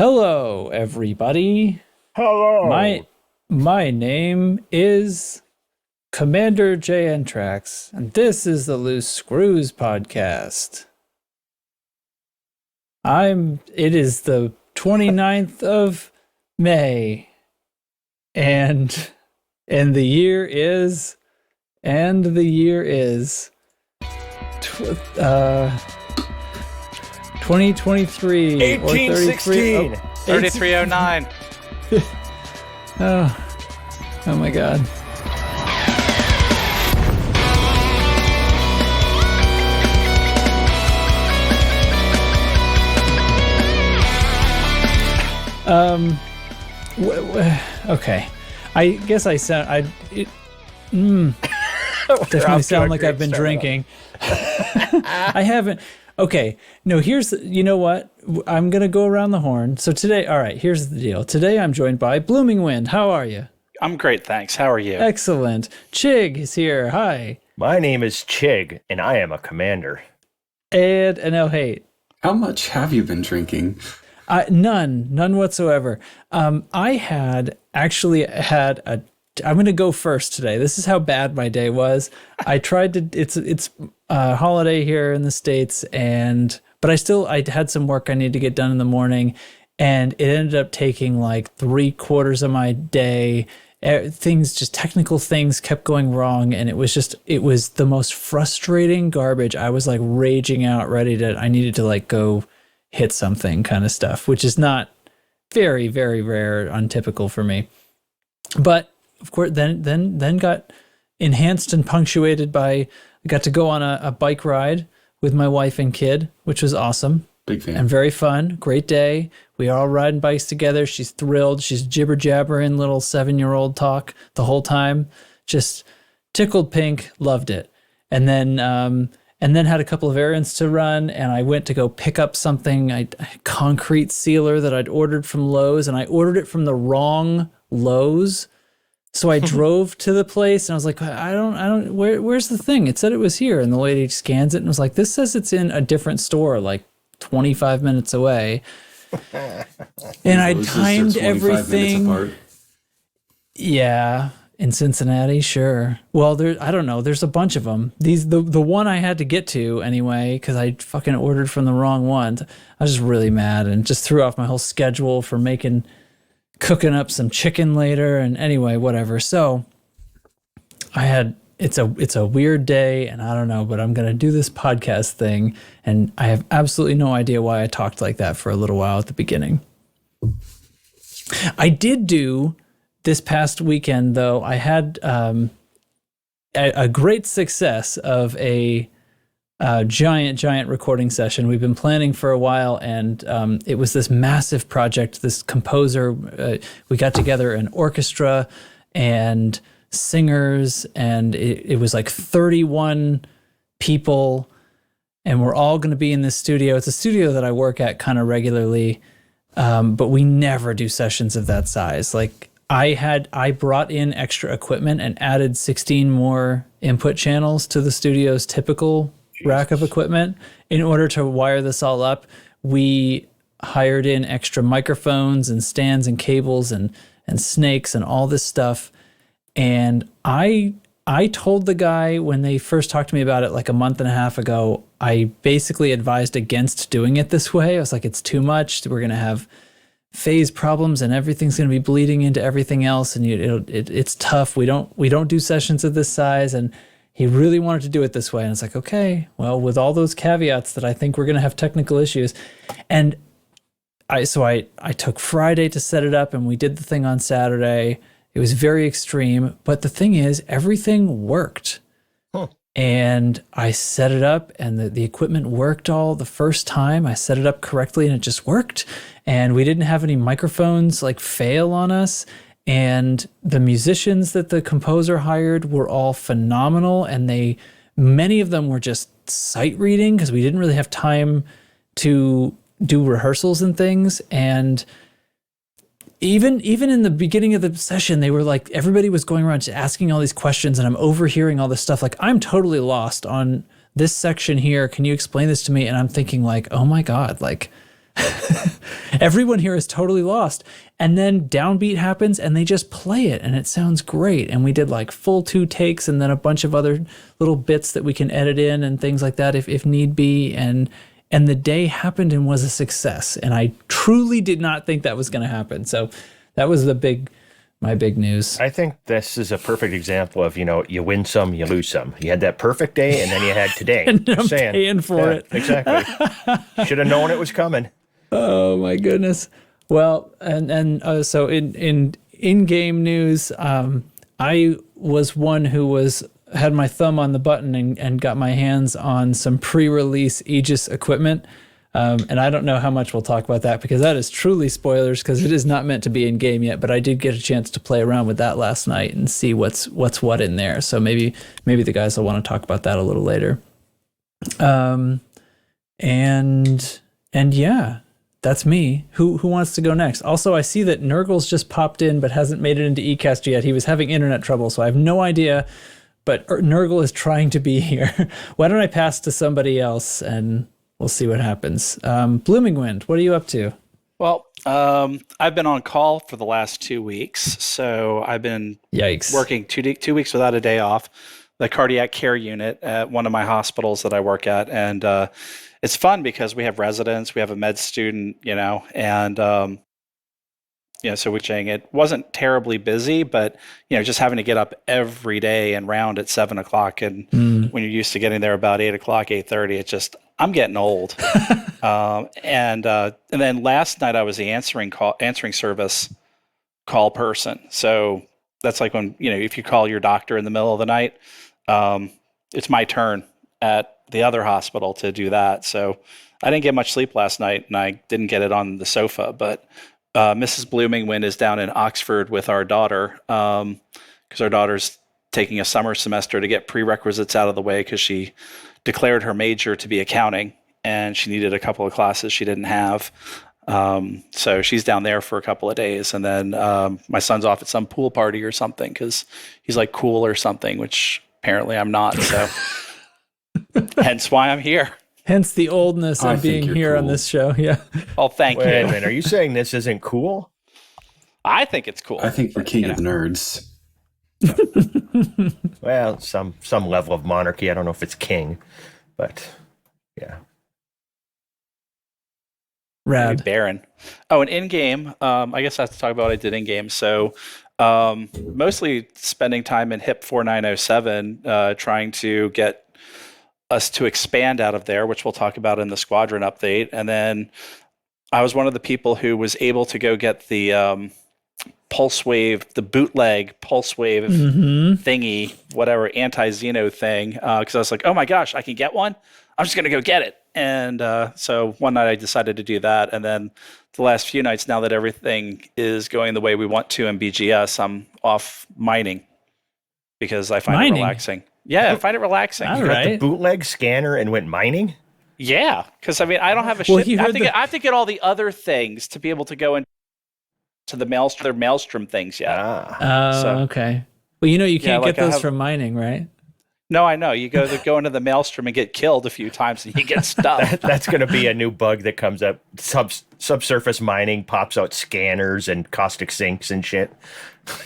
Hello, everybody. Hello. My name is Commander J. Entrax, and this is the Loose Screws podcast. It is the 29th of May, and the year is 2023 1816. 3309. Oh my god. Okay. I guess I sound definitely sound like I've been drinking. I haven't. Okay, no, you know what? I'm going to go around the horn. So today, all right, here's the deal. Today I'm joined by Blooming Wind. How are you? I'm great, thanks. How are you? Excellent. Chig is here. Hi. My name is Chig, and I am a commander. And El Hate. How much have you been drinking? None whatsoever. I had I'm going to go first today. This is how bad my day was. I tried to, it's a holiday here in the States, but I had some work I needed to get done in the morning, and it ended up taking like 3/4 of my day. Technical things kept going wrong, and it was the most frustrating garbage. I was like raging out, I needed to like go hit something kind of stuff, which is not very, very rare, untypical for me. But of course, then got enhanced and punctuated by, I got to go on a bike ride with my wife and kid, which was awesome. Big fan. And very fun. Great day. We are all riding bikes together. She's thrilled. She's jibber jabbering little 7-year-old talk the whole time. Just tickled pink. Loved it. And then had a couple of errands to run, and I went to go pick up something, a concrete sealer that I'd ordered from Lowe's, and I ordered it from the wrong Lowe's. So I drove to the place, and I was like, where's the thing? It said it was here. And the lady scans it and was like, this says it's in a different store, like 25 minutes away. And I timed everything. Yeah. In Cincinnati, sure. Well, I don't know. There's a bunch of them. The one I had to get to anyway, because I fucking ordered from the wrong one. I was just really mad and just threw off my whole schedule for cooking up some chicken later. And anyway, whatever. So it's a weird day, and I don't know, but I'm gonna do this podcast thing, and I have absolutely no idea why I talked like that for a little while at the beginning. I did do. This past weekend, though, I had a great success of a giant recording session. We've been planning for a while, and it was this massive project. This composer, we got together an orchestra and singers, and it was like 31 people, and we're all going to be in this studio. It's a studio that I work at kind of regularly, but we never do sessions of that size. Like, I brought in extra equipment and added 16 more input channels to the studio's typical rack of equipment in order to wire this all up. We hired in extra microphones and stands and cables and snakes and all this stuff. And I told the guy when they first talked to me about it like a month and a half ago, I basically advised against doing it this way. I was like, it's too much. We're going to have phase problems, and everything's going to be bleeding into everything else, and it's tough. We don't do sessions of this size, and he really wanted to do it this way. And it's like, okay, well, with all those caveats that I think we're going to have technical issues, and I took Friday to set it up, and we did the thing on Saturday. It was very extreme, but the thing is, everything worked. And I set it up, and the equipment worked all the first time. I set it up correctly, and it just worked. And we didn't have any microphones like fail on us. And the musicians that the composer hired were all phenomenal. And many of them were just sight reading because we didn't really have time to do rehearsals and things. And even in the beginning of the session, they were like, everybody was going around just asking all these questions, and I'm overhearing all this stuff. Like, I'm totally lost on this section here. Can you explain this to me? And I'm thinking like, oh my God, like Everyone here is totally lost. And then downbeat happens and they just play it and it sounds great. And we did like full 2 takes and then a bunch of other little bits that we can edit in and things like that if need be. And the day happened and was a success. And I truly did not think that was going to happen. So that was my big news. I think this is a perfect example of, you win some, you lose some. You had that perfect day, and then you had today. And I'm paying for it. Exactly. Should have known it was coming. Oh my goodness. Well, so in-game news, I was one who had my thumb on the button and got my hands on some pre-release Aegis equipment. And I don't know how much we'll talk about that because that is truly spoilers because it is not meant to be in game yet, but I did get a chance to play around with that last night and see what's what in there. So maybe the guys will want to talk about that a little later. And yeah, that's me. Who wants to go next? Also, I see that Nurgle's just popped in but hasn't made it into eCast yet. He was having internet trouble, so I have no idea, but Nurgle is trying to be here. Why don't I pass to somebody else and we'll see what happens. Blooming Wind, what are you up to? Well, I've been on call for the last 2 weeks, so I've been working 2 weeks without a day off, the cardiac care unit at one of my hospitals that I work at, and it's fun because we have residents, we have a med student, and so it wasn't terribly busy, but just having to get up every day and round at 7:00, and when you're used to getting there about 8:00, 8:30, I'm getting old. And then last night I was the answering service call person. So that's like when if you call your doctor in the middle of the night, it's my turn at the other hospital to do that. So I didn't get much sleep last night, and I didn't get it on the sofa, but. Mrs. Blooming Wind is down in Oxford with our daughter because our daughter's taking a summer semester to get prerequisites out of the way because she declared her major to be accounting and she needed a couple of classes she didn't have. So she's down there for a couple of days. And then my son's off at some pool party or something because he's like cool or something, which apparently I'm not. So hence why I'm here. Hence the oldness of being here on this show. Yeah. Oh, thank you. Wait a minute. Are you saying this isn't cool? I think it's cool. I think we're king of nerds. Well, some level of monarchy. I don't know if it's king, but yeah. Rad. Baron. Oh, and in-game, I guess I have to talk about what I did in-game. So mostly spending time in HIP 4907 trying to get us to expand out of there, which we'll talk about in the squadron update. And then I was one of the people who was able to go get the pulse wave, the bootleg pulse wave thingy, whatever, anti-xeno thing. Because I was like, oh my gosh, I can get one? I'm just going to go get it. And so one night I decided to do that. And then the last few nights, now that everything is going the way we want to in BGS, I'm off mining because I find it relaxing. Yeah, I find it relaxing. All you got the right. bootleg scanner and went mining? Yeah, because I don't have a ship. I have to get all the other things to be able to go into the Maelstrom things yet. Okay. Well, you can't get those from mining, right? No, I know. You go into the Maelstrom and get killed a few times and you get stuck. That's going to be a new bug that comes up. Subsurface mining pops out scanners and caustic sinks and shit.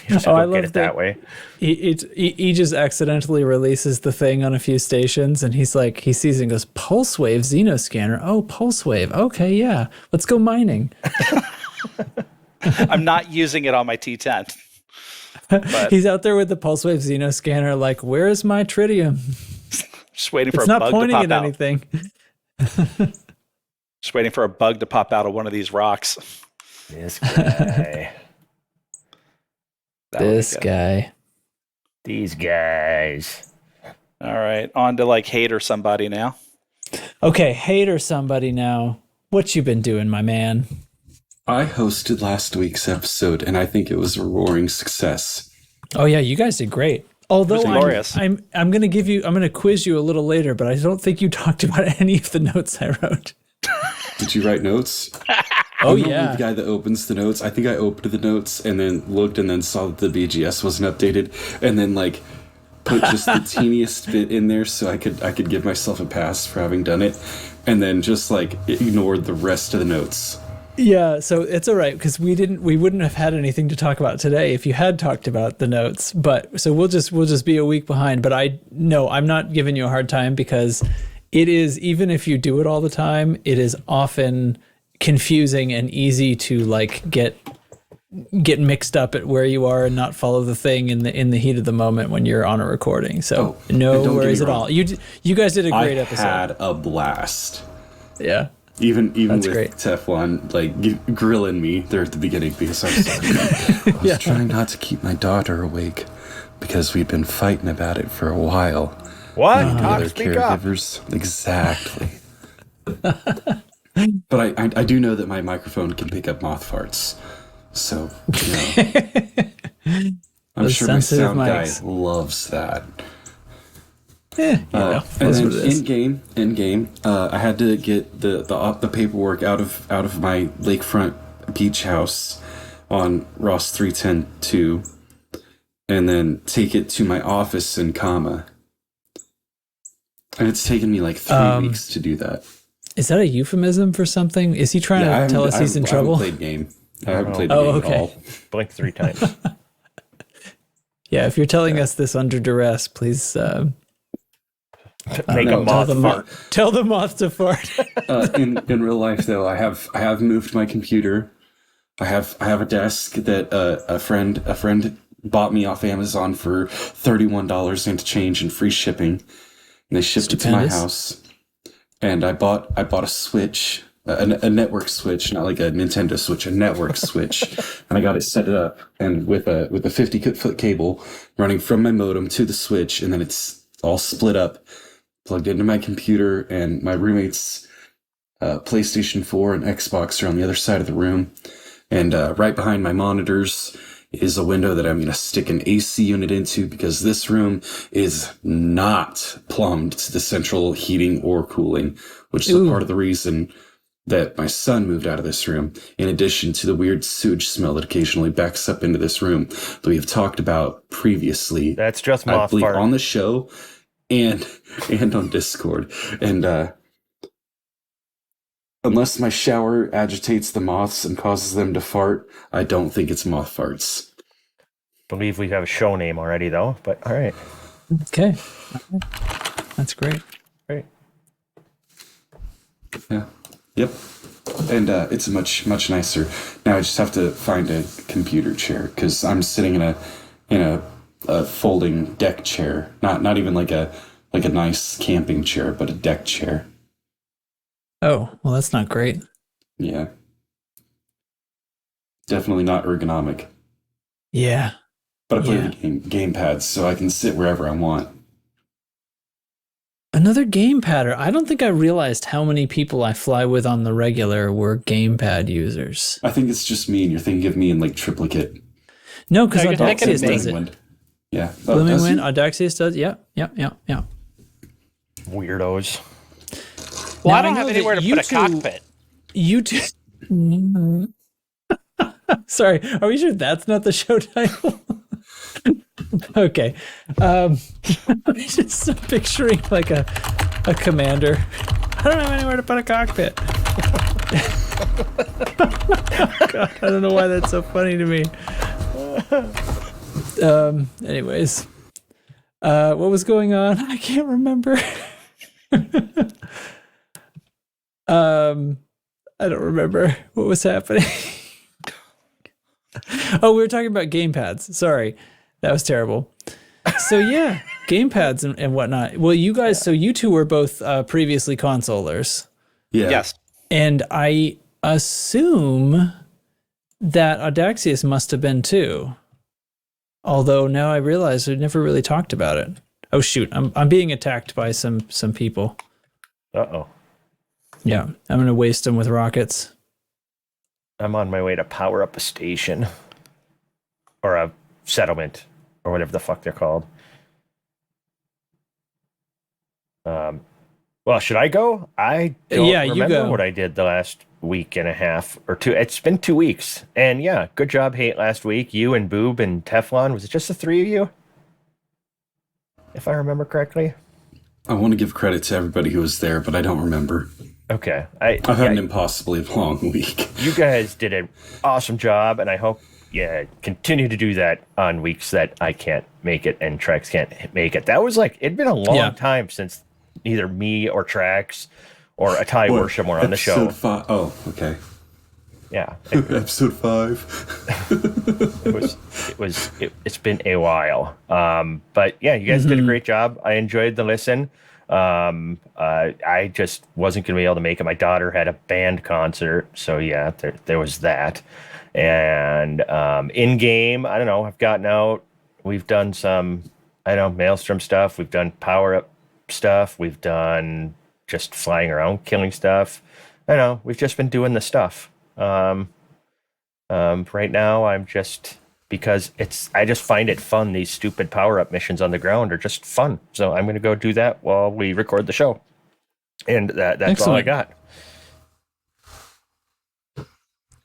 I love it that way. He just accidentally releases the thing on a few stations, and he sees it and goes, "Pulse wave Xeno scanner. Oh, pulse wave. Okay, yeah, let's go mining." I'm not using it on my T10. But he's out there with the pulse wave Xeno scanner, like, "Where's my tritium?" Just waiting for it's a not bug pointing to pop at out. anything. Just waiting for a bug to pop out of one of these rocks. This guy. This guy. These guys. All right, on to hate or somebody now. Okay, hate or somebody now. What you been doing, my man? I hosted last week's episode, and I think it was a roaring success. Oh yeah, you guys did great. Although glorious. I'm going to quiz you a little later, but I don't think you talked about any of the notes I wrote. Did you write notes? Oh, I'm yeah. the guy that opens the notes. I think I opened the notes and then looked and then saw that the BGS wasn't updated. And then put just the teeniest bit in there so I could give myself a pass for having done it, and then just like ignored the rest of the notes. Yeah, so it's all right because we wouldn't have had anything to talk about today if you had talked about the notes. But so we'll just be a week behind. But I'm not giving you a hard time because it is, even if you do it all the time, it is often confusing and easy to like get mixed up at where you are and not follow the thing in the heat of the moment when you're on a recording. So no worries at all. You guys did a great episode. I had a blast. Yeah. Even That's with great. Teflon like grilling me there at the beginning because I was trying not to keep my daughter awake because we'd been fighting about it for a while. What? Other caregivers, exactly. But I do know that my microphone can pick up moth farts, so I'm sure my sound guy loves that. And then in game, I had to get the paperwork out of my lakefront beach house on Ross 310-2, and then take it to my office in Kama. And it's taken me like 3 weeks to do that. Is that a euphemism for something? Is he trying to tell us he's in trouble? I haven't played game. I haven't played the game at all. Blink 3 times. Yeah, if you're telling us this under duress, please make a moth fart. Tell the moth to fart. In real life, though, I have moved my computer. I have a desk that a friend bought me off Amazon for $31 and change and free shipping. And they shipped it to my house. And I bought a Switch, a network Switch, not like a Nintendo Switch, a network Switch. And I got it set up and with a 50-foot cable running from my modem to the Switch, and then it's all split up, plugged into my computer, and my roommate's PlayStation 4 and Xbox are on the other side of the room. And right behind my monitors is a window that I'm going to stick an AC unit into because this room is not plumbed to the central heating or cooling, which is a part of the reason that my son moved out of this room, in addition to the weird sewage smell that occasionally backs up into this room that we have talked about previously. That's just moth fart. On the show and on Discord. And unless my shower agitates the moths and causes them to fart, I don't think it's moth farts. Believe we have a show name already, though. But all right. Okay. That's great. Great. Yeah. Yep. And it's much nicer. Now I just have to find a computer chair because I'm sitting in a folding deck chair. Not even like a nice camping chair, but a deck chair. Oh, well, that's not great. Yeah. Definitely not ergonomic. Yeah. But I play the gamepads, so I can sit wherever I want. Another gamepad. I don't think I realized how many people I fly with on the regular were gamepad users. I think it's just me, and you're thinking of me in like triplicate. No, because Audaxius does it. Yeah. Blooming Wind, Audaxius does. Yeah. Weirdos. Well, I don't have anywhere to put a cockpit. You two. Sorry, are we sure that's not the show title? Okay. I'm just picturing like a commander. I don't have anywhere to put a cockpit. God, I don't know why that's so funny to me. Anyways. What was going on? I can't remember. I don't remember what was happening. Oh, we were talking about gamepads. Sorry. That was terrible. So yeah, gamepads and whatnot. Well, you guys, so you two were both previously consolers. Yeah. Yes. And I assume that Audaxius must have been too. Although now I realize we never really talked about it. Oh shoot, I'm being attacked by some people. Uh-oh. Yeah, I'm going to waste them with rockets. I'm on my way to power up a station. Or a settlement. Or whatever the fuck they're called. Well, should I go? I don't remember what I did the last week and a half or two. It's been 2 weeks. And yeah, good job, Hate, last week. You and Boob and Teflon. Was it just the three of you? if I remember correctly. I want to give credit to everybody who was there, but I don't remember. Okay. I've had an impossibly long week. You guys did an awesome job, and I hope continue to do that on weeks that I can't make it and Trax can't make it. That was it'd been a long time since either me or Trax or Atai Worsham were on the show. Episode 5. Oh, okay. Yeah. Episode 5. It's been a while. But yeah, you guys did a great job. I enjoyed the listen. I just wasn't going to be able to make it. My daughter had a band concert. So yeah, there was that. And, in game, I don't know, I've gotten out, we've done some, Maelstrom stuff. We've done power up stuff. We've done just flying around, killing stuff. I know we've just been doing the stuff. Right now I'm just, because I just find it fun. These stupid power up missions on the ground are just fun. So I'm going to go do that while we record the show. And that's Excellent. All I got.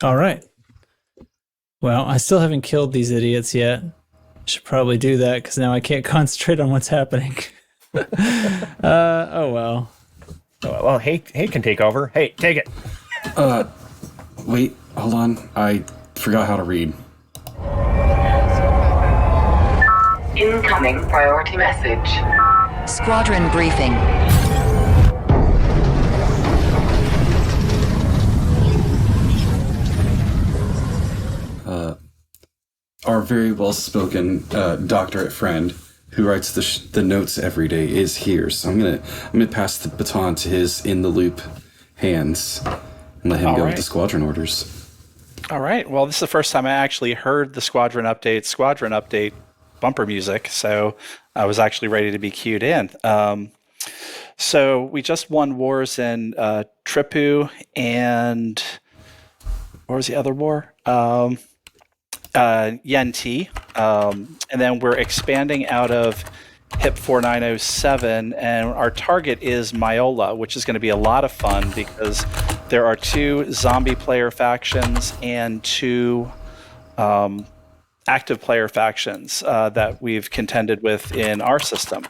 All right. Well, I still haven't killed these idiots yet. Should probably do that because now I can't concentrate on what's happening. Oh well. Well, hey, can take over. Hey, take it. Wait, hold on. I forgot how to read. Incoming priority message. Squadron briefing. Our very well-spoken doctorate friend who writes the notes every day is here, so I'm gonna pass the baton to his in the loop hands and let him go with the squadron orders. All right. Well, this is the first time I actually heard the squadron update bumper music, so I was actually ready to be cued in. So we just won wars in Tripu and what was the other war? Yenti, and then we're expanding out of HIP 4907, and our target is Myola, which is going to be a lot of fun because there are 2 zombie player factions and 2 active player factions that we've contended with in our system.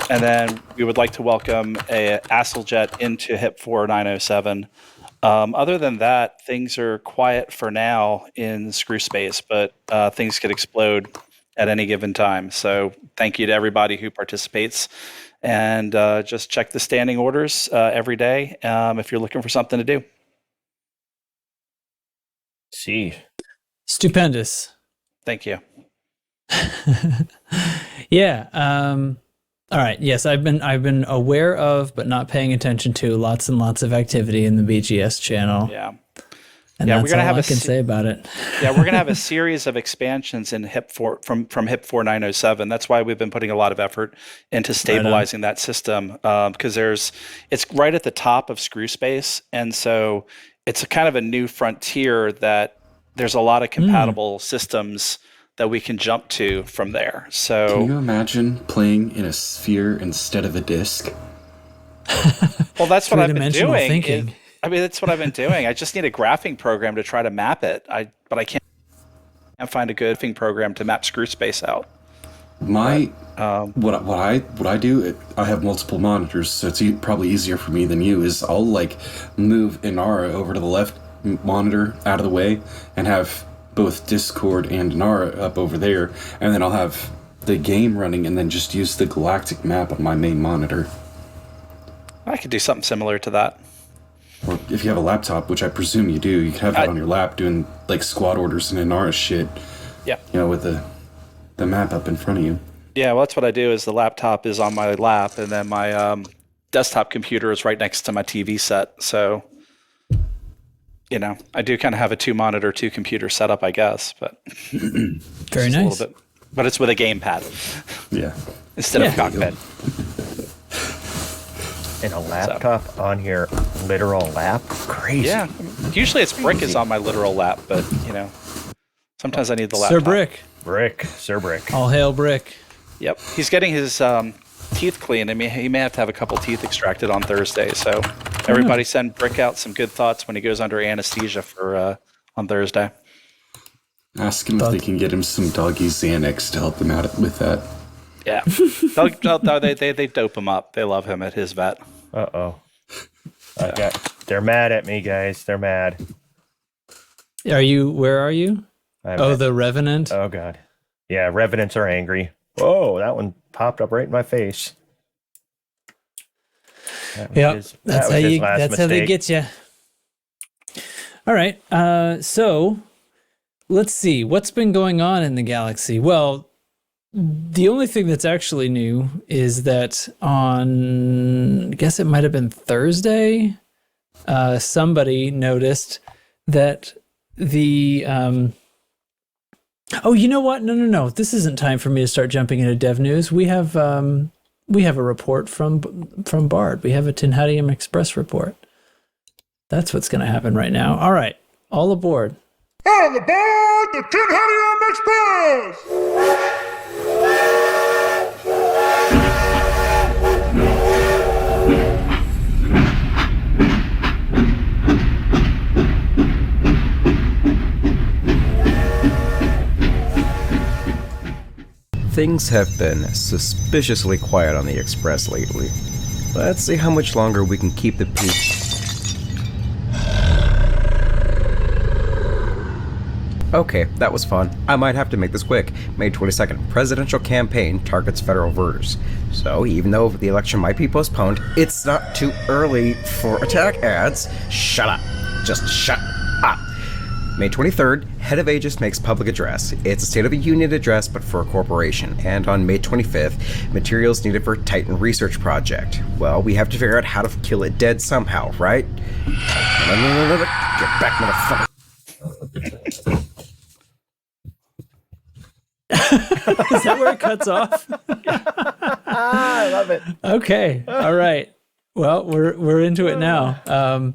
And then we would like to welcome a Asseljet into HIP 4907. Other than that, things are quiet for now in Screw Space, but things could explode at any given time. So thank you to everybody who participates. And just check the standing orders every day if you're looking for something to do. See. Stupendous. Thank you. Yeah. All right. Yes, I've been aware of, but not paying attention to lots and lots of activity in the BGS channel. Yeah. And that's all I can say about it. Yeah, we're going to have a series of expansions in HIP 4 from HIP 4907. That's why we've been putting a lot of effort into stabilizing that system because it's right at the top of Screw Space, and so it's a kind of a new frontier that there's a lot of compatible systems that we can jump to from there. So can you imagine playing in a sphere instead of a disc? Well, that's what I've been doing. That's what I've been doing. I just need a graphing program to try to map it. But I can't find a good graphing program to map Screw Space out. What I do, I have multiple monitors, so it's probably easier for me than you. Is I'll move Inara over to the left monitor out of the way and have both Discord and Inara up over there, and then I'll have the game running and then just use the galactic map on my main monitor. I could do something similar to that. Or if you have a laptop, which I presume you do, you could have that on your lap doing squad orders and Inara shit. Yeah. With the map up in front of you. Yeah, well, that's what I do is the laptop is on my lap and then my desktop computer is right next to my TV set. So I do kind of have a 2-monitor, 2-computer setup, I guess, but very nice. A little bit, but it's with a gamepad, instead of a cockpit. And a laptop on your literal lap, crazy. Yeah, usually it's Brick is on my literal lap, but sometimes I need the laptop. Sir Brick. All hail Brick. Yep, he's getting his teeth cleaned. He may have to have a couple teeth extracted on Thursday. So everybody send Brick out some good thoughts when he goes under anesthesia for on Thursday. Ask him if they can get him some doggy Xanax to help him out with that. Yeah. They dope him up. They love him at his vet. Uh-oh. They're mad at me, guys. They're mad. Where are you? The Revenant? Oh, God. Yeah, Revenants are angry. Whoa, that one popped up right in my face. That's how they get you. All right. So let's see. What's been going on in the galaxy? Well, the only thing that's actually new is that on, I guess it might have been Thursday, somebody noticed that the... oh, you know what? No. This isn't time for me to start jumping into dev news. We have a report from Bard. We have a Tinhadium Express report. That's what's going to happen right now. All right, all aboard. On aboard the Tinhadium Express! Things have been suspiciously quiet on the Express lately. Let's see how much longer we can keep the peace. Okay, that was fun. I might have to make this quick. May 22nd, presidential campaign targets federal voters. So, even though the election might be postponed, it's not too early for attack ads. Shut up. Just shut up. May 23rd, Head of Aegis makes public address. It's a State of the Union address, but for a corporation. And on May 25th, materials needed for Titan research project. Well, we have to figure out how to kill it dead somehow, right? Get back, motherfucker. Is that where it cuts off? I love it. Okay. All right. Well, we're into it now.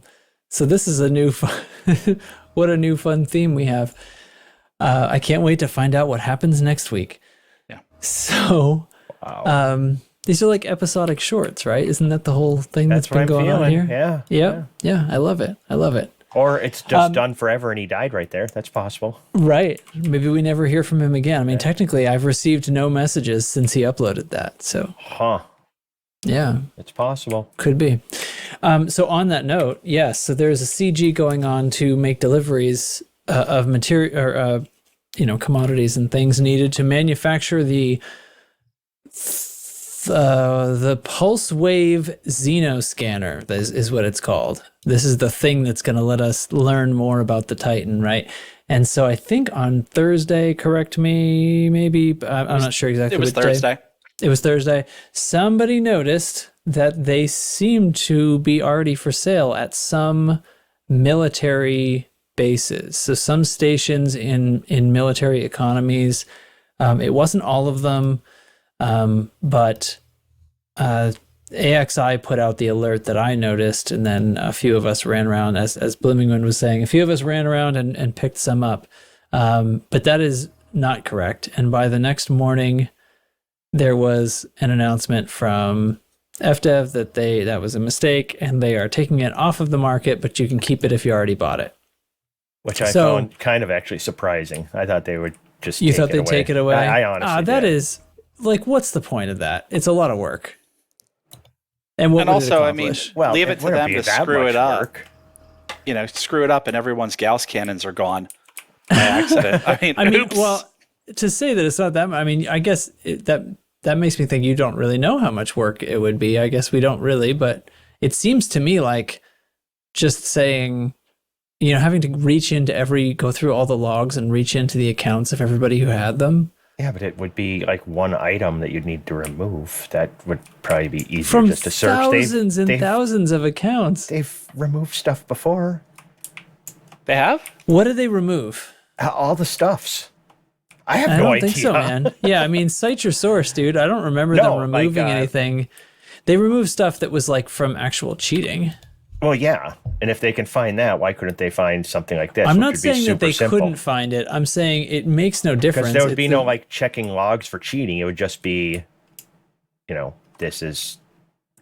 So this is a new what a new fun theme we have. I can't wait to find out what happens next week. Yeah. So, wow. These are like episodic shorts, right? Isn't that the whole thing that's been going on here? Yeah. Yep. Yeah. I love it. Or it's just done forever and he died right there. That's possible. Right. Maybe we never hear from him again. I mean, technically, I've received no messages since he uploaded that. So. Huh. Yeah. It's possible. Could be. So on that note, yes. So there's a CG going on to make deliveries of material or commodities and things needed to manufacture the pulse wave xeno scanner is what it's called. This is the thing that's going to let us learn more about the Titan, right? And so I think on Thursday, correct me, maybe I'm not sure exactly. It was Thursday. It was Thursday. Somebody noticed that they seemed to be already for sale at some military bases. So some stations in military economies. It wasn't all of them, but AXI put out the alert that I noticed, and then a few of us ran around, as Blimmingman was saying, a few of us ran around and picked some up. But that is not correct. And by the next morning, there was an announcement from FDev that was a mistake and they are taking it off of the market, but you can keep it if you already bought it. Which I found kind of actually surprising. I thought they would just take it away? I honestly that did. Is like, what's the point of that? It's a lot of work. And also, I mean, leave it to them to screw it up. Work. Screw it up and everyone's Gauss cannons are gone by accident. I mean, oops. Well, to say that it's not that, I mean, I guess that makes me think you don't really know how much work it would be. I guess we don't really, but it seems to me like just saying, having to go through all the logs and reach into the accounts of everybody who had them. Yeah, but it would be like one item that you'd need to remove. That would probably be easier from just to search. Thousands and thousands of accounts. They've removed stuff before. They have? What did they remove? All the stuffs. I have no idea. I don't think so, man. Yeah, I mean, cite your source, dude. I don't remember them removing anything. They removed stuff that was like from actual cheating. Well, yeah. And if they can find that, why couldn't they find something like this? I'm not saying that they couldn't find it. I'm saying it makes no difference. Because there would be no checking logs for cheating. It would just be, this is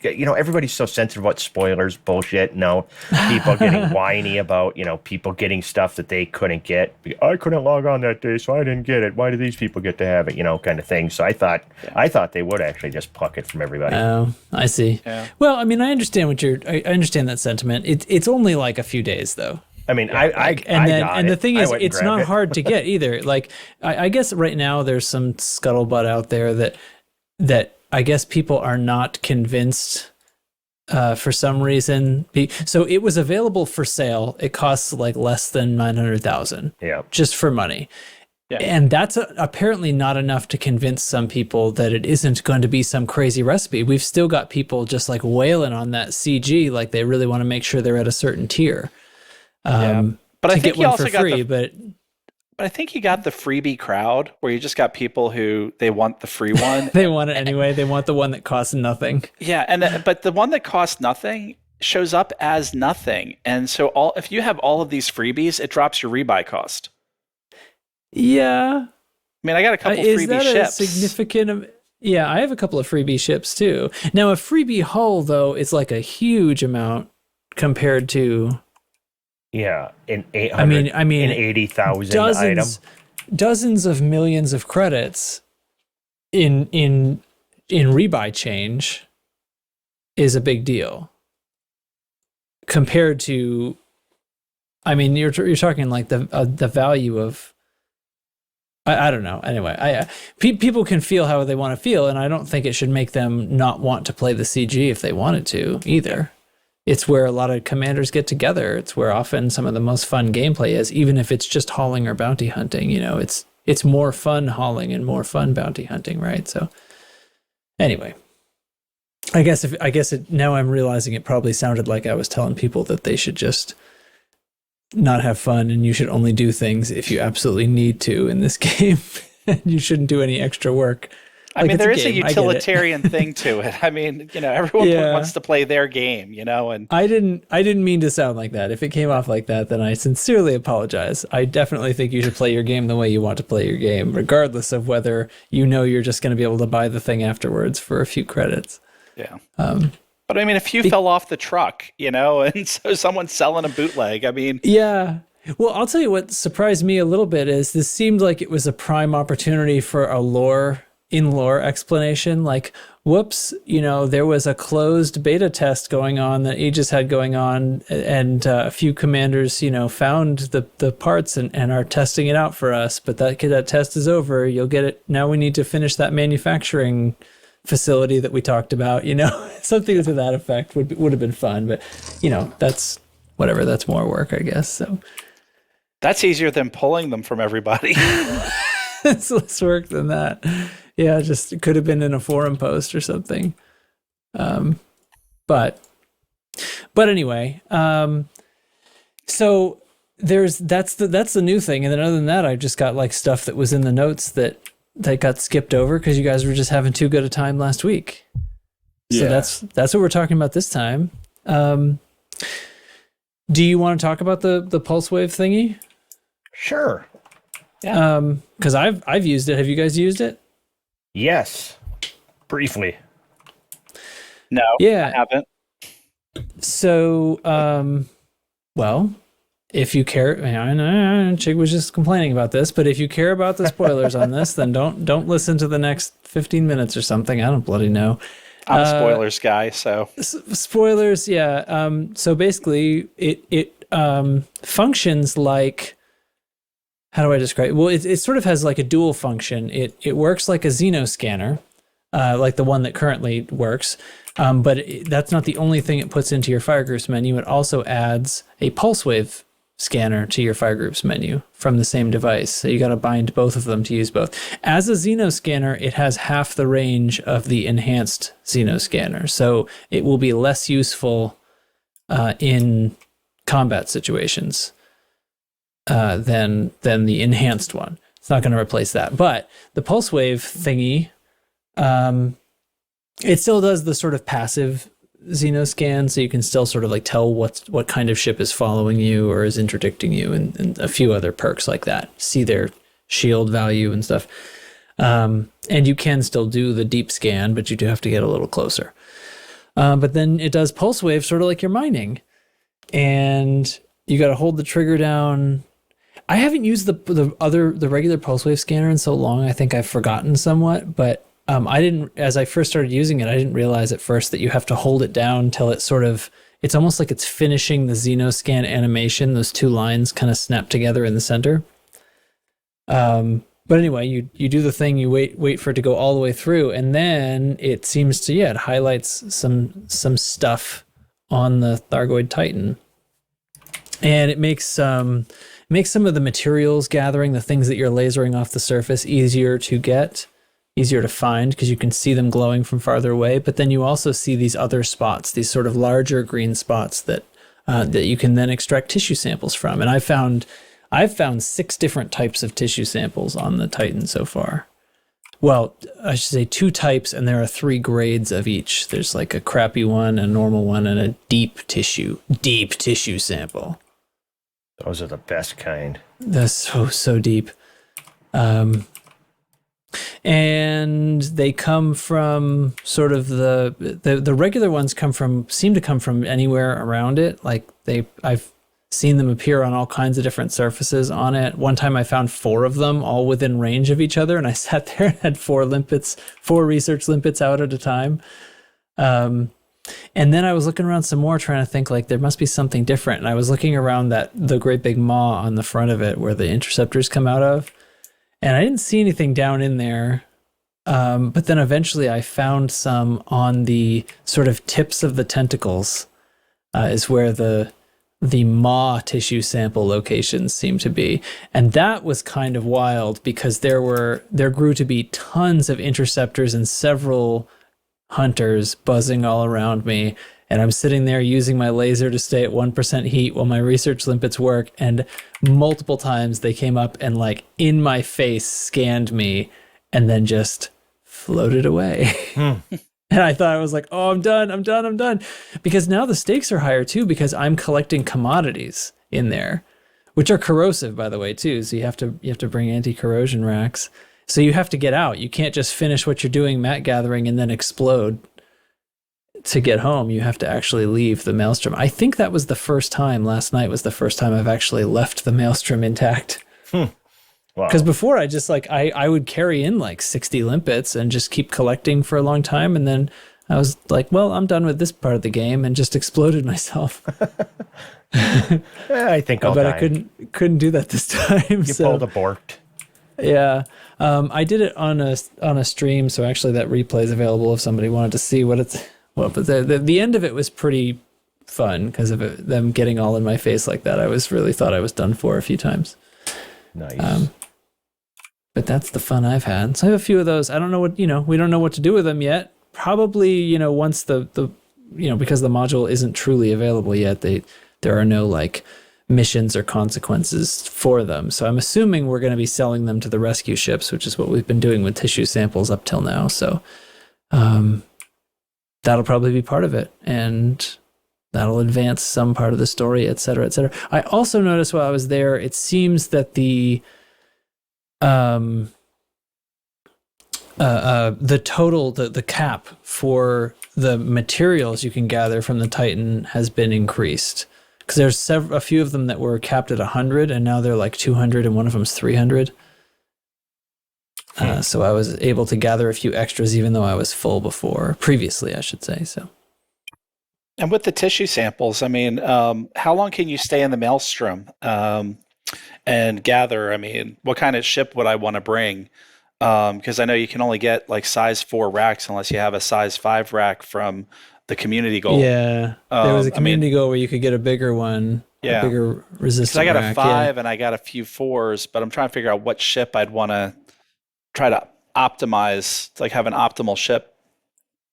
everybody's so sensitive about spoilers, bullshit. No, people getting whiny about, people getting stuff that they couldn't get. I couldn't log on that day, so I didn't get it. Why do these people get to have it? Kind of thing. So I thought they would actually just pluck it from everybody. Oh, I see. Yeah. Well, I mean, I understand I understand that sentiment. It's only like a few days though. I mean, the thing is, it's not hard to get either. Like, I guess right now there's some scuttlebutt out there that I guess people are not convinced for some reason. So it was available for sale. It costs like less than $900,000. Yeah, just for money. Yeah. And that's apparently not enough to convince some people that it isn't going to be some crazy recipe. We've still got people just like wailing on that CG, like they really want to make sure they're at a certain tier. But I think you also got but I think you got the freebie crowd where you just got people who they want the free one. They want it anyway. They want the one that costs nothing. Yeah, but the one that costs nothing shows up as nothing, and so if you have all of these freebies, it drops your rebuy cost. Yeah, I mean, I got a couple freebie ships. Yeah, I have a couple of freebie ships too. Now, a freebie hull though is like a huge amount compared to. Yeah, an 800. I mean, an 80,000 item. Dozens of millions of credits in rebuy change is a big deal. Compared to, I mean, you're talking like the value of. I don't know. Anyway, people can feel how they want to feel, and I don't think it should make them not want to play the CG if they wanted to either. It's where a lot of commanders get together. It's where often some of the most fun gameplay is, even if it's just hauling or bounty hunting. It's more fun hauling and more fun bounty hunting, right? So, anyway, I guess now I'm realizing it probably sounded like I was telling people that they should just not have fun and you should only do things if you absolutely need to in this game. You shouldn't do any extra work. I mean, there is a utilitarian thing to it. I mean, everyone wants to play their game, and I didn't mean to sound like that. If it came off like that, then I sincerely apologize. I definitely think you should play your game the way you want to play your game, regardless of whether you're just going to be able to buy the thing afterwards for a few credits. Yeah. But I mean, if you fell off the truck, and so someone's selling a bootleg, I mean. Yeah. Well, I'll tell you what surprised me a little bit is this seemed like it was a prime opportunity for a lore explanation. Like, whoops, there was a closed beta test going on that Aegis had going on, and a few commanders, found the parts and are testing it out for us. But that test is over. You'll get it. Now we need to finish that manufacturing facility that we talked about, something to that effect would have been fun. But, that's whatever. That's more work, I guess. So that's easier than pulling them from everybody. It's less work than that. Yeah, just it could have been in a forum post or something. But anyway, so that's the new thing, and then other than that, I just got like stuff that was in the notes that got skipped over because you guys were just having too good a time last week. Yeah. So that's what we're talking about this time. Do you want to talk about the pulse wave thingy? Sure. Yeah. Because I've used it. Have you guys used it? Yes.Ig No. Yeah. I haven't. So, well, if you care, I know Chig was just complaining about this, but if you care about the spoilers on this, then don't listen to the next 15 minutes or something. I don't bloody know. I'm a spoilers guy, so spoilers. Yeah. So basically, it functions like. How do I describe it? Well, it sort of has like a dual function. It works like a xeno scanner, like the one that currently works, but that's not the only thing it puts into your fire groups menu. It also adds a pulse wave scanner to your fire groups menu from the same device. So you got to bind both of them to use both. As a xeno scanner, it has half the range of the enhanced xeno scanner, so it will be less useful in combat situations. Than the enhanced one. It's not going to replace that. But the pulse wave thingy, it still does the sort of passive xeno scan, so you can still sort of like tell what kind of ship is following you or is interdicting you, and a few other perks like that. See their shield value and stuff. And you can still do the deep scan, but you do have to get a little closer. But then it does pulse wave, sort of like you're mining. And you got to hold the trigger down. I haven't used the regular pulse wave scanner in so long. I think I've forgotten somewhat, but as I first started using it, I didn't realize at first that you have to hold it down till it it's almost like it's finishing the xenoscan animation. Those two lines kind of snap together in the center. But anyway, you do the thing, you wait for it to go all the way through, and then it seems to, it highlights some stuff on the Thargoid Titan. And it makes some of the materials gathering, the things that you're lasering off the surface, easier to find, because you can see them glowing from farther away. But then you also see these other spots, these sort of larger green spots that you can then extract tissue samples from. And I've found 6 different types of tissue samples on the Titan so far. Well, I should say 2 types, and there are 3 grades of each. There's like a crappy one, a normal one, and a deep tissue sample. Those are the best kind. That's so deep. And they come from sort of the regular ones seem to come from anywhere around it. Like I've seen them appear on all kinds of different surfaces on it. One time I found 4 of them all within range of each other, and I sat there and had 4 research limpets out at a time. And then I was looking around some more, trying to think like there must be something different. And I was looking around the great big maw on the front of it where the interceptors come out of, and I didn't see anything down in there. But then eventually I found some on the sort of tips of the tentacles, is where the maw tissue sample locations seem to be. And that was kind of wild, because there grew to be tons of interceptors and several hunters buzzing all around me. And I'm sitting there using my laser to stay at 1% heat while my research limpets work. And multiple times they came up and like in my face scanned me and then just floated away. And I thought, I was like, oh, I'm done. Because now the stakes are higher too, because I'm collecting commodities in there, which are corrosive, by the way, too. So you have to bring anti-corrosion racks. So you have to get out. You can't just finish what you're doing, mat gathering, and then explode to get home. You have to actually leave the maelstrom. I think that was the first time, last night was the first time I've actually left the maelstrom intact. Wow. Because before I just I would carry in like 60 limpets and just keep collecting for a long time. And then I was like, well, I'm done with this part of the game, and just exploded myself. I think I'll die. I couldn't do that this time. You pulled a borked. Yeah. I did it on a stream, so actually that replay is available if somebody wanted to see what it's. Well, but the end of it was pretty fun because of them getting all in my face like that. I really thought I was done for a few times. Nice. But that's the fun I've had. So I have a few of those. I don't know we don't know what to do with them yet. Probably, once the because the module isn't truly available yet, there are no like missions or consequences for them. So I'm assuming we're going to be selling them to the rescue ships, which is what we've been doing with tissue samples up till now. So that'll probably be part of it, and that'll advance some part of the story, et cetera, et cetera. I also noticed while I was there, it seems that the total, the cap for the materials you can gather from the Titan has been increased. Because there's a few of them that were capped at 100, and now they're like 200, and one of them's 300. So I was able to gather a few extras, even though I was full previously, I should say. So. And with the tissue samples, I mean, how long can you stay in the maelstrom and gather? I mean, what kind of ship would I want to bring? Because I know you can only get like size 4 racks unless you have a size 5 rack from the community goal. Yeah, there was a community goal where you could get a bigger one, a bigger resistant rack. I got rack, a 5 and I got a few 4s, but I'm trying to figure out what ship I'd want to try to optimize, like have an optimal ship.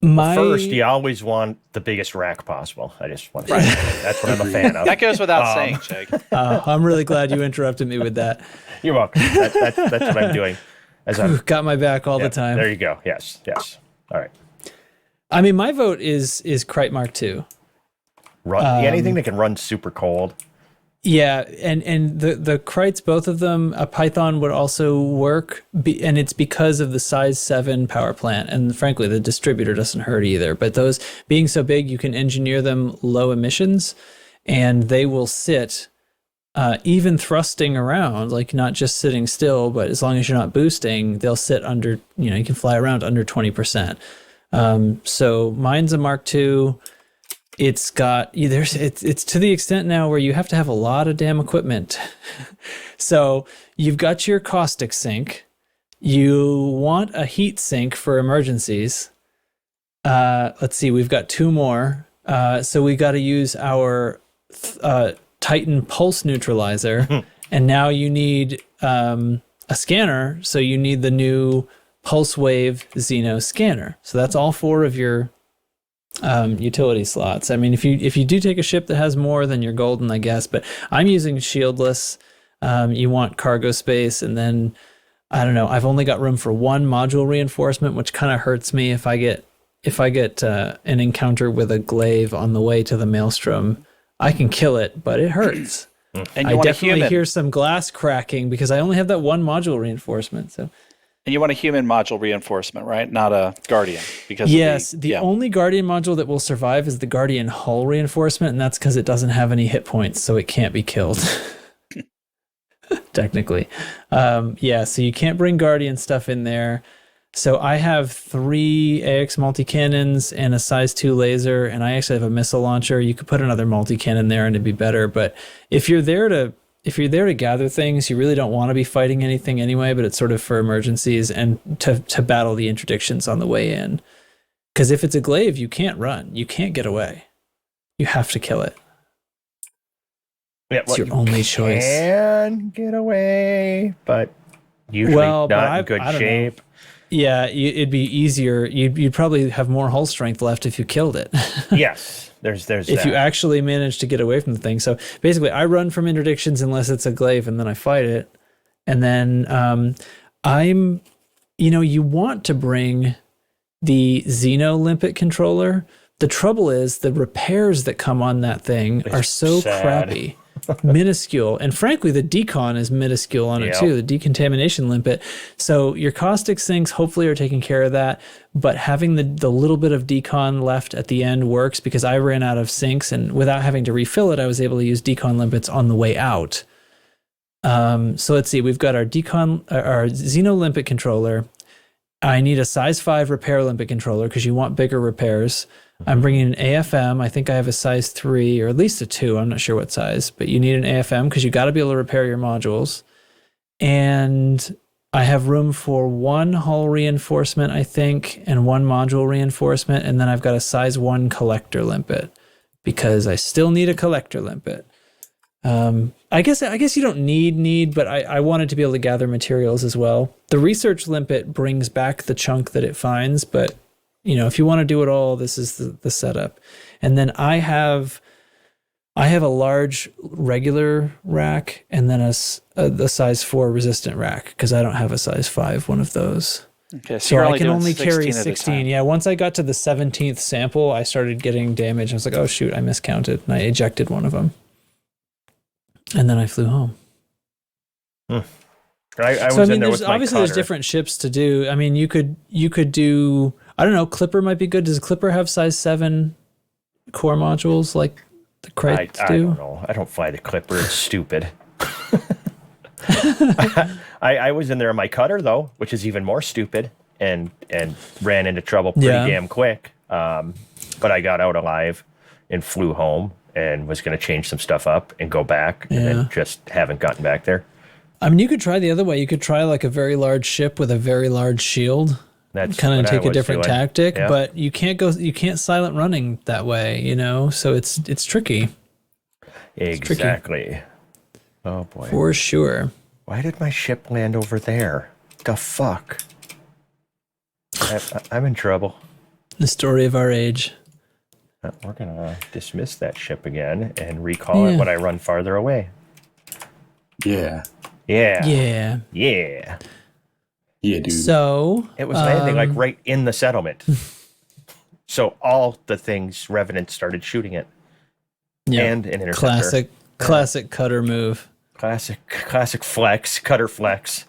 First, you always want the biggest rack possible. I just want to say that's what I'm a fan of. That goes without saying, Jake. I'm really glad you interrupted me with that. You're welcome. That's what I'm doing. Got my back all the time. There you go. Yes. All right. I mean, my vote is Krite Mark II. Anything that can run super cold. Yeah, and the Krites, both of them, a Python would also work, and it's because of the size 7 power plant, and frankly, the distributor doesn't hurt either. But those being so big, you can engineer them low emissions, and they will sit, even thrusting around, like not just sitting still, but as long as you're not boosting, they'll sit under, you can fly around under 20%. So mine's a Mark II. It's got it's to the extent now where you have to have a lot of damn equipment. So you've got your caustic sink. You want a heat sink for emergencies. Let's see, we've got 2 more. So we got to use our Titan pulse neutralizer, and now you need a scanner. So you need the new Pulse Wave Xeno scanner. So that's all 4 of your utility slots. I mean, if you do take a ship that has more, then you're golden, I guess. But I'm using shieldless. You want cargo space, and then I don't know. I've only got room for 1 module reinforcement, which kind of hurts me if I get an encounter with a glaive on the way to the Maelstrom. I can kill it, but it hurts. And I definitely hear some glass cracking because I only have that 1 module reinforcement. So. And you want a human module reinforcement, right? Not a Guardian. Because the only Guardian module that will survive is the Guardian hull reinforcement, and that's because it doesn't have any hit points, so it can't be killed. Technically. So you can't bring Guardian stuff in there. So I have 3 AX multi-cannons and a size 2 laser, and I actually have a missile launcher. You could put another multi-cannon there and it'd be better, but if you're there to gather things, you really don't want to be fighting anything anyway, but it's sort of for emergencies and to battle the interdictions on the way in. Because if it's a glaive, you can't run. You can't get away. You have to kill it. Yeah, it's your only choice. You can get away, but usually not in good shape. Yeah, it'd be easier. You'd probably have more hull strength left if you killed it. Yes, there's if you actually manage to get away from the thing. So basically, I run from interdictions unless it's a glaive, and then I fight it. And then you want to bring the Xeno limpet controller. The trouble is the repairs that come on that thing are so crappy. Minuscule, and frankly the decon is minuscule on it too, the decontamination limpet. So your caustic sinks hopefully are taking care of that, but having the little bit of decon left at the end works because I ran out of sinks, and without having to refill it I was able to use decon limpets on the way out. So let's see, we've got our Xeno limpet controller. I need a size 5 repair limpet controller because you want bigger repairs. I'm bringing an AFM. I think I have a size 3 or at least a 2. I'm not sure what size, but you need an AFM because you got to be able to repair your modules. And I have room for 1 hull reinforcement, I think, and 1 module reinforcement. And then I've got a size 1 collector limpet because I still need a collector limpet. I guess you don't need, but I wanted to be able to gather materials as well. The research limpet brings back the chunk that it finds, but if you want to do it all, this is the setup. And then I have a large regular rack and then the size 4 resistant rack because I don't have a size 5 one of those. Okay, so I can only carry 16. Yeah, once I got to the 17th sample, I started getting damage. I was like, oh shoot, I miscounted, and I ejected one of them. And then I flew home. There's different ships to do. I mean, you could do. I don't know. Clipper might be good. Does Clipper have size 7 core modules like the Krites do? I don't know. I don't fly the Clipper. It's stupid. I was in there in my cutter though, which is even more stupid, and ran into trouble pretty damn quick. But I got out alive and flew home and was going to change some stuff up and go back, and then just haven't gotten back there. I mean, you could try the other way. You could try like a very large ship with a very large shield. That's kind of take a different tactic, but you can't silent running that way, so it's tricky. Exactly. Tricky. Oh boy. For sure. Why did my ship land over there? The fuck? I'm in trouble. The story of our age. We're gonna dismiss that ship again and recall it when I run farther away. Yeah. Yeah, dude. So it was landing right in the settlement. So all the things Revenant started shooting it. Yeah. And an interceptor. Classic cutter move. Classic flex, cutter flex.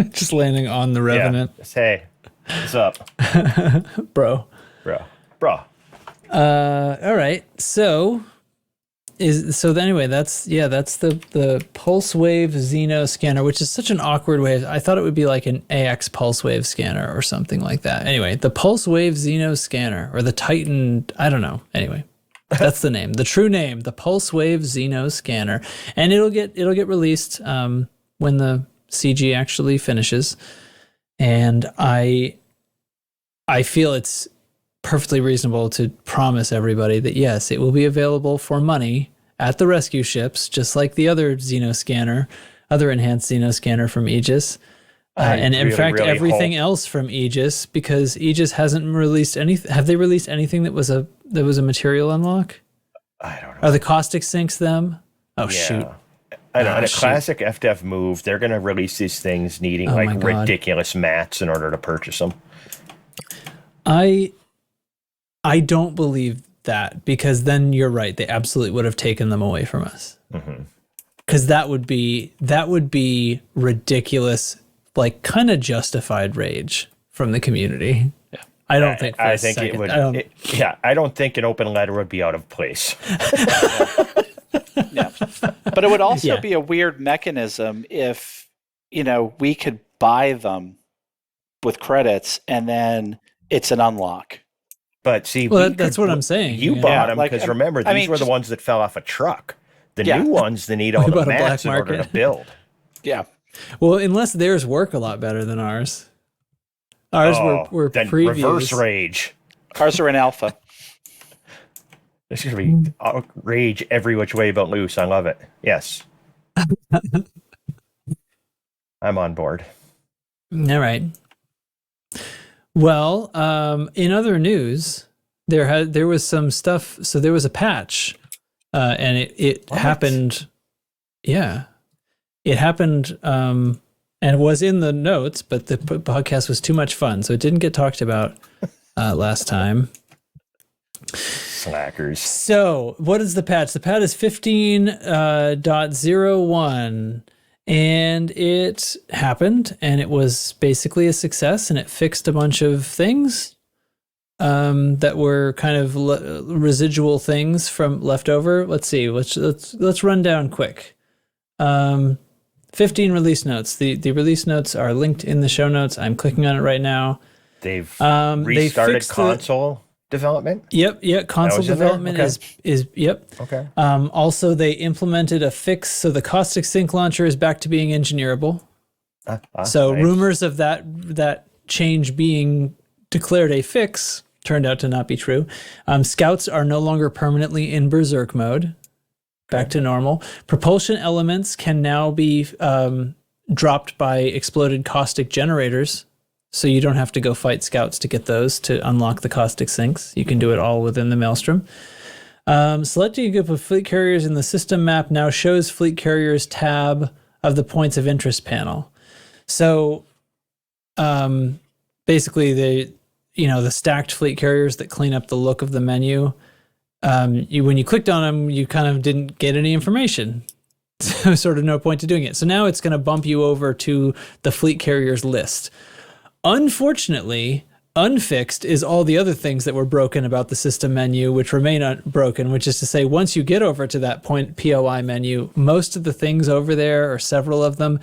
Just landing on the Revenant. Yeah. Hey, what's up? Bro. All right. So anyway, that's the pulse wave xeno scanner, which is such an awkward way. I thought it would be like an AX pulse wave scanner or something like that. Anyway, the pulse wave xeno scanner, or the Titan, I don't know. Anyway, that's the name, the true name, the pulse wave xeno scanner, and it'll get released when the CG actually finishes. And I feel it's perfectly reasonable to promise everybody that yes, it will be available for money at the rescue ships, just like the other Xeno scanner, other enhanced Xeno scanner from Aegis. And in fact, everything else from Aegis, because Aegis hasn't released anything. Have they released anything that was a material unlock? I don't know. Are the caustic sinks them? Oh, shoot. I know. In a classic FDev move, they're going to release these things needing ridiculous mats in order to purchase them. I don't believe that, because then you're right. They absolutely would have taken them away from us. Because that would be ridiculous, like kind of justified rage from the community. Yeah. I don't think it would. I don't think an open letter would be out of place. Yeah. But it would also be a weird mechanism if, we could buy them with credits and then it's an unlock. But see, that's what I'm saying. You bought them because remember, these were the ones that fell off a truck. The new ones, they need all the mats in order to build. Yeah. Well, unless theirs work a lot better than ours. Ours were then previews. Reverse rage. Ours are in alpha. There's going to be rage every which way but loose. I love it. Yes. I'm on board. All right. Well, in other news, there was some stuff. So there was a patch, and it happened. Yeah, it happened, and it was in the notes, but the podcast was too much fun, so it didn't get talked about last time. Slackers. So, what is the patch? The patch is 15.01. And it happened, and it was basically a success, and it fixed a bunch of things that were kind of residual things from leftover. Let's see. Let's run down quick. 15 release notes. The release notes are linked in the show notes. I'm clicking on it right now. They've restarted console development. Yep. Console development is yep. Okay. Also, they implemented a fix, so the caustic sink launcher is back to being engineerable. So nice. Rumors of that change being declared a fix turned out to not be true. Scouts are no longer permanently in berserk mode. Back to normal. Propulsion elements can now be dropped by exploded caustic generators. So you don't have to go fight scouts to get those to unlock the caustic sinks. You can do it all within the Maelstrom. Selecting a group of fleet carriers in the system map now shows fleet carriers tab of the points of interest panel. So basically the stacked fleet carriers that clean up the look of the menu, when you clicked on them, you kind of didn't get any information. So sort of no point to doing it. So now it's going to bump you over to the fleet carriers list. Unfortunately, unfixed is all the other things that were broken about the system menu, which remain unbroken, which is to say, once you get over to that point POI menu, most of the things over there, or several of them,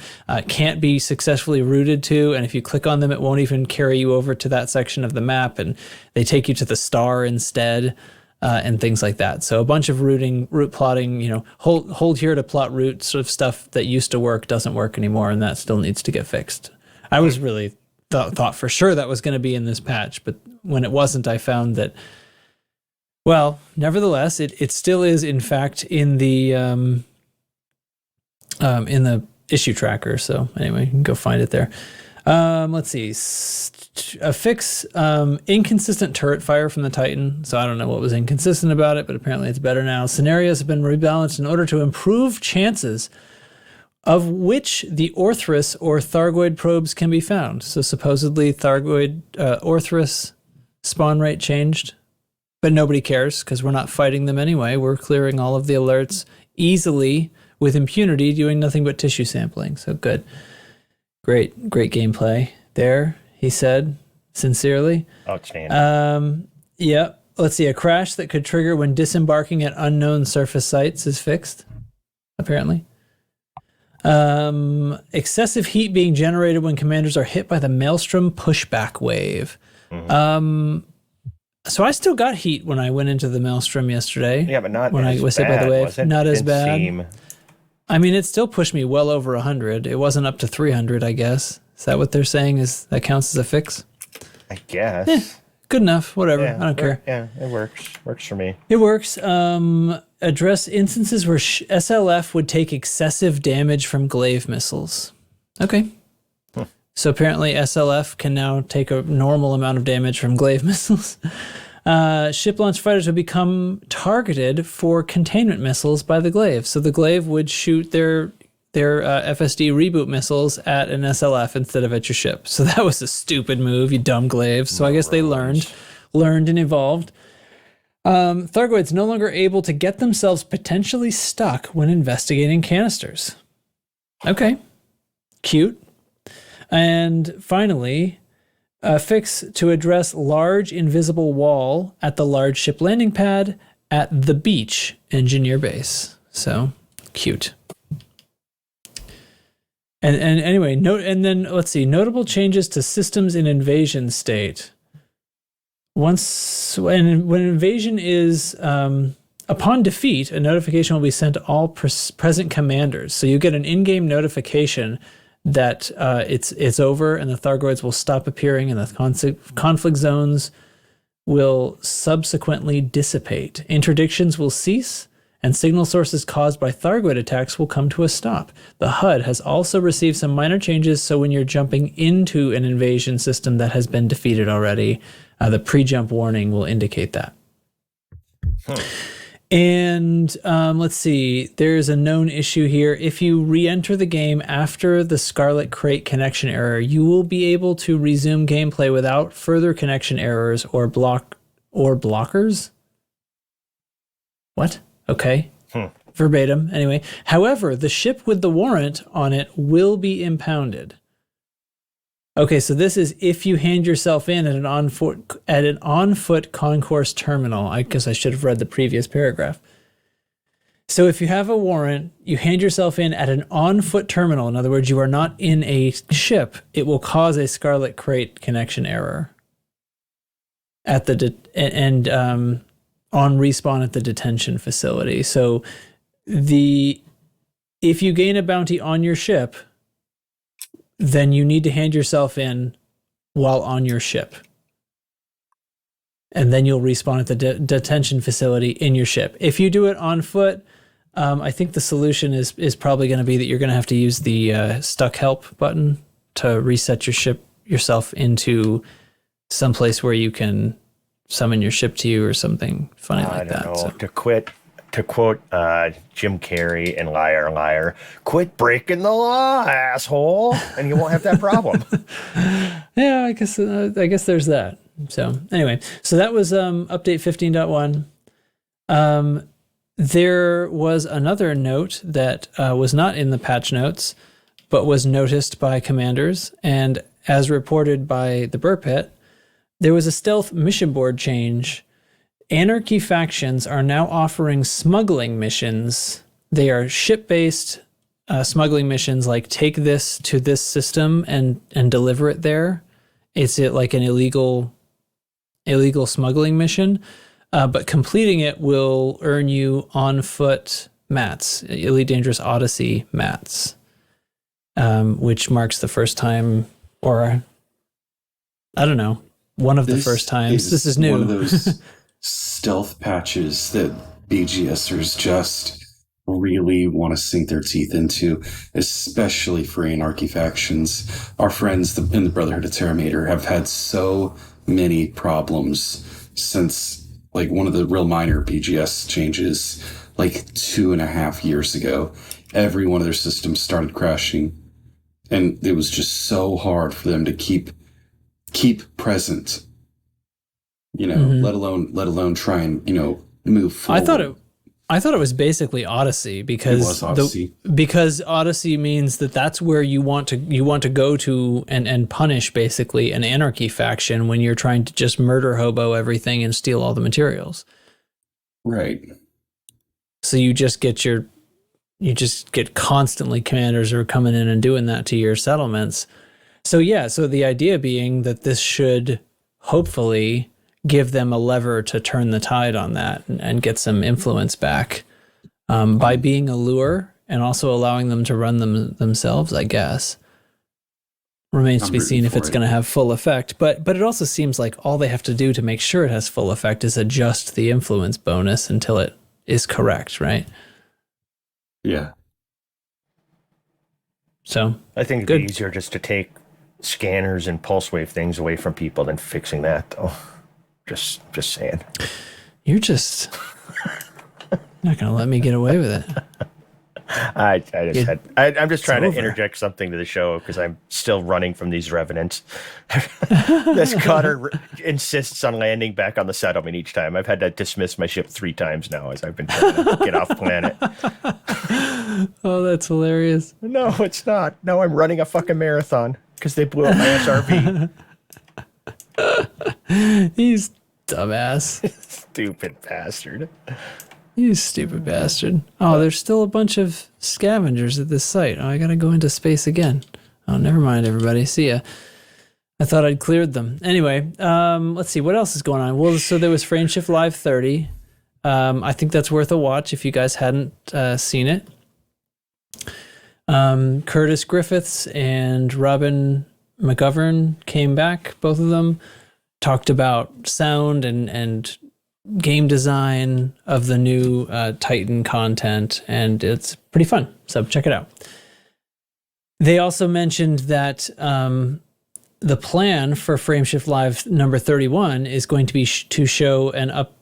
can't be successfully routed to. And if you click on them, it won't even carry you over to that section of the map. And they take you to the star instead, and things like that. So a bunch of route plotting, hold here to plot route sort of stuff that used to work doesn't work anymore. And that still needs to get fixed. I was really thought for sure that was going to be in this patch, but when it wasn't, I found that, well, nevertheless, it still is in fact in the issue tracker. So anyway, you can go find it there. Let's see, a fix inconsistent turret fire from the Titan. So I don't know what was inconsistent about it, but apparently it's better now. Scenarios have been rebalanced in order to improve chances of which the Orthrus or Thargoid probes can be found. So supposedly Thargoid Orthrus spawn rate changed But nobody cares because we're not fighting them anyway. We're clearing all of the alerts easily with impunity, doing nothing but tissue sampling. So good. Great gameplay there, he said, sincerely. Outstanding. Yeah. Let's see. A crash that could trigger when disembarking at unknown surface sites is fixed, apparently. Excessive heat being generated when commanders are hit by the Maelstrom pushback wave. So I still got heat when I went into the Maelstrom yesterday. Yeah, but not when as I was hit bad, by the wave. was it? Not as Didn't bad. seem- I mean, it still pushed me well over 100. It wasn't up to 300, I guess. Is that what they're saying? Is that counts as a fix? I guess. Good enough. Whatever. Yeah, I don't care. Yeah, it works. Works for me. It works. Address instances where SLF would take excessive damage from glaive missiles. Okay. So apparently SLF can now take a normal amount of damage from glaive missiles. Ship launch fighters would become targeted for containment missiles by the glaive. So the glaive would shoot their FSD reboot missiles at an SLF instead of at your ship. So that was a stupid move, you dumb glaives. So I guess they learned and evolved. Thargoids no longer able to get themselves potentially stuck when investigating canisters. Okay, cute. And finally, a fix to address large invisible wall at the large ship landing pad at the beach engineer base. So cute. And anyway, let's see, notable changes to systems in invasion state. When invasion is upon defeat, a notification will be sent to all present commanders. So you get an in-game notification that it's over, and the Thargoids will stop appearing, and the conflict zones will subsequently dissipate. Interdictions will cease, and signal sources caused by Thargoid attacks will come to a stop. The HUD has also received some minor changes, so when you're jumping into an invasion system that has been defeated already, the pre-jump warning will indicate that. And let's see, there's a known issue here. If you re-enter the game after the Scarlet Crate connection error, you will be able to resume gameplay without further connection errors or blockers. What? Okay. Verbatim. Anyway, however, the ship with the warrant on it will be impounded. Okay, so this is if you hand yourself in at an on-foot concourse terminal. I guess I should have read the previous paragraph. So if you have a warrant, you hand yourself in at an on-foot terminal. In other words, you are not in a ship. It will cause a Scarlet Crate connection error at the on respawn at the detention facility. So if you gain a bounty on your ship, then you need to hand yourself in while on your ship. And then you'll respawn at the detention facility in your ship. If you do it on foot, I think the solution is probably going to be that you're going to have to use the stuck help button to reset yourself into some place where you can summon your ship to you or something funny like that. I don't know. To quote Jim Carrey in Liar, Liar, quit breaking the law, asshole, and you won't have that problem. Yeah, I guess there's that. So anyway, so that was update 15.1. There was another note that was not in the patch notes, but was noticed by commanders, and as reported by the Burpit, there was a stealth mission board change. Anarchy factions are now offering smuggling missions. They are ship-based smuggling missions, like take this to this system and deliver it there. It's like an illegal smuggling mission, but completing it will earn you on-foot mats, Elite Dangerous Odyssey mats, which marks the first time, or I don't know, one of the first times. This is new. One of those stealth patches that BGSers just really want to sink their teeth into, especially for Anarchy factions. Our friends in the Brotherhood of Terramator have had so many problems since like one of the real minor BGS changes like 2.5 years ago. Every one of their systems started crashing, and it was just so hard for them to keep present you know, let alone try and, you know, move forward. I thought it was basically Odyssey because it was Odyssey. Because Odyssey means that's where you want to go to and punish basically an Anarchy faction when you're trying to just murder hobo everything and steal all the materials. Right. So you just get constantly commanders who are coming in and doing that to your settlements. So so the idea being that this should hopefully give them a lever to turn the tide on that and get some influence back by being a lure and also allowing them to run themselves, I guess. Remains to be seen if it's going to have full effect. But it also seems like all they have to do to make sure it has full effect is adjust the influence bonus until it is correct, right? Yeah. So I think it'd be easier just to take scanners and pulse wave things away from people than fixing that, though. Just saying. You're just not going to let me get away with it. I'm just trying to interject something to the show because I'm still running from these revenants. This cutter insists on landing back on the settlement each time. I've had to dismiss my ship 3 times now as I've been trying to get off planet. Oh, that's hilarious. No, it's not. No, I'm running a fucking marathon because they blew up my SRV. He's dumbass. Stupid bastard. You stupid bastard. Oh, there's still a bunch of scavengers at this site. Oh, I gotta go into space again. Oh, never mind, everybody. See ya. I thought I'd cleared them. Anyway, let's see. What else is going on? Well, so there was Frameshift Live 30. I think that's worth a watch if you guys hadn't seen it. Curtis Griffiths and Robin McGovern came back, both of them, talked about sound and game design of the new Titan content, and it's pretty fun, so check it out. They also mentioned that the plan for Frameshift Live number 31 is going to be to show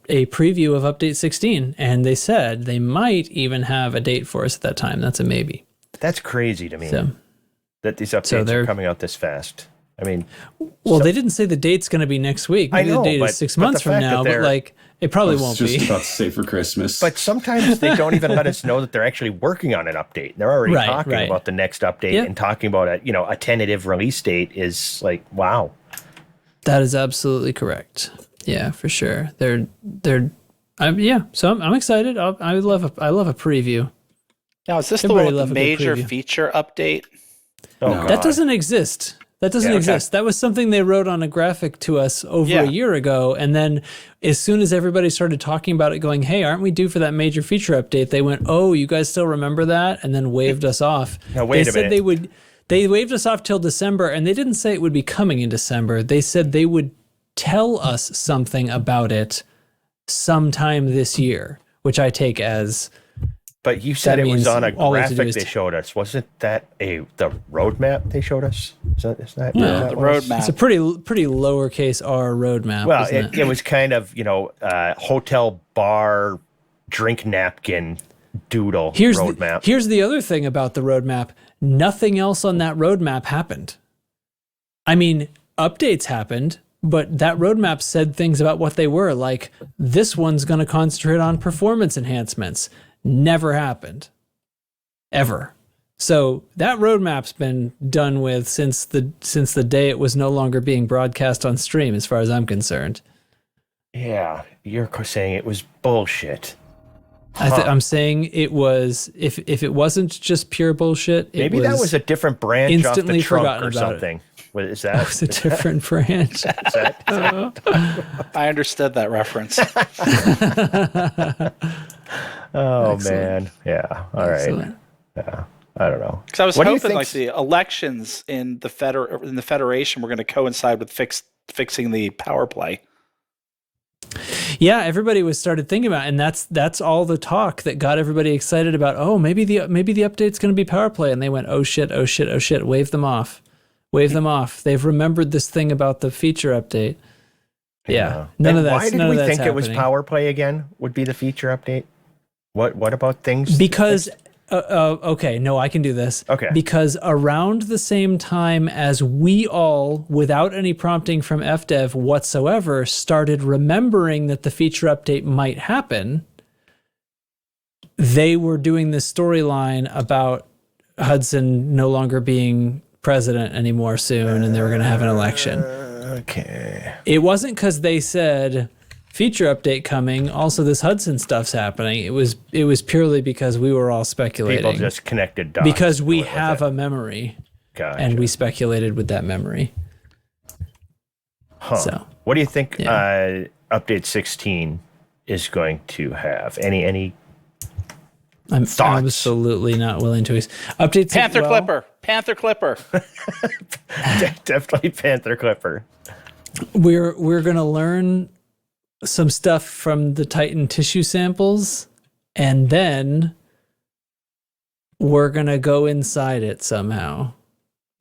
a preview of Update 16, and they said they might even have a date for us at that time. That's a maybe. That's crazy to me. That these updates are coming out this fast. I mean, well, they didn't say the date's going to be next week. Maybe the date is 6 months from now, but like it probably won't be. Just about to say for Christmas. But sometimes they don't even let us know that they're actually working on an update. They're already talking about the next update and talking about a tentative release date is like, wow. That is absolutely correct. Yeah, for sure. So I'm excited. I love a preview. Now, is this the one with the major feature update? Oh, that doesn't exist. That doesn't exist. That was something they wrote on a graphic to us over a year ago. And then as soon as everybody started talking about it, going, hey, aren't we due for that major feature update? They went, oh, you guys still remember that? And then waved us off. Now, wait a minute. They waved us off till December, and they didn't say it would be coming in December. They said they would tell us something about it sometime this year, which I take as... But you said it was on a graphic they showed us. Wasn't that the roadmap they showed us? Is that the roadmap? It's a pretty lowercase r roadmap. Well, it was kind of, hotel bar drink napkin doodle roadmap. Here's the other thing about the roadmap. Nothing else on that roadmap happened. I mean, updates happened, but that roadmap said things about what they were. Like, this one's going to concentrate on performance enhancements. Never happened. Ever. So that roadmap's been done with since the day it was no longer being broadcast on stream, as far as I'm concerned. Yeah, you're saying it was bullshit. I'm saying it was, if it wasn't just pure bullshit, maybe that was a different branch off the trunk or something. What is that? It was a different branch. I understood that reference. Oh, Excellent. man. Yeah. All right. Yeah. I don't know. Because I was hoping like the elections in the Federation were going to coincide with fixing the power play. Yeah, everybody started thinking about it, and that's all the talk that got everybody excited about, oh, maybe the update's going to be power play, and they went, oh shit, wave them off. They've remembered this thing about the feature update. Yeah. None of that. Why did we think it was power play again? Would be the feature update? What about things? Because Okay, no, I can do this. Okay. Because around the same time as we all, without any prompting from FDev whatsoever, started remembering that the feature update might happen, they were doing this storyline about Hudson no longer being president anymore soon, and they were going to have an election. Okay. It wasn't because they said feature update coming, also this Hudson stuff's happening. It was purely because we were all speculating. People just connected dots. Because we have a memory. Gotcha. And we speculated with that memory. Huh. So, what do you think update 16 is going to have? Any I'm thoughts? absolutely not willing to update Panther Clipper. Definitely Panther Clipper. We're going to learn some stuff from the Titan tissue samples, and then we're going to go inside it somehow.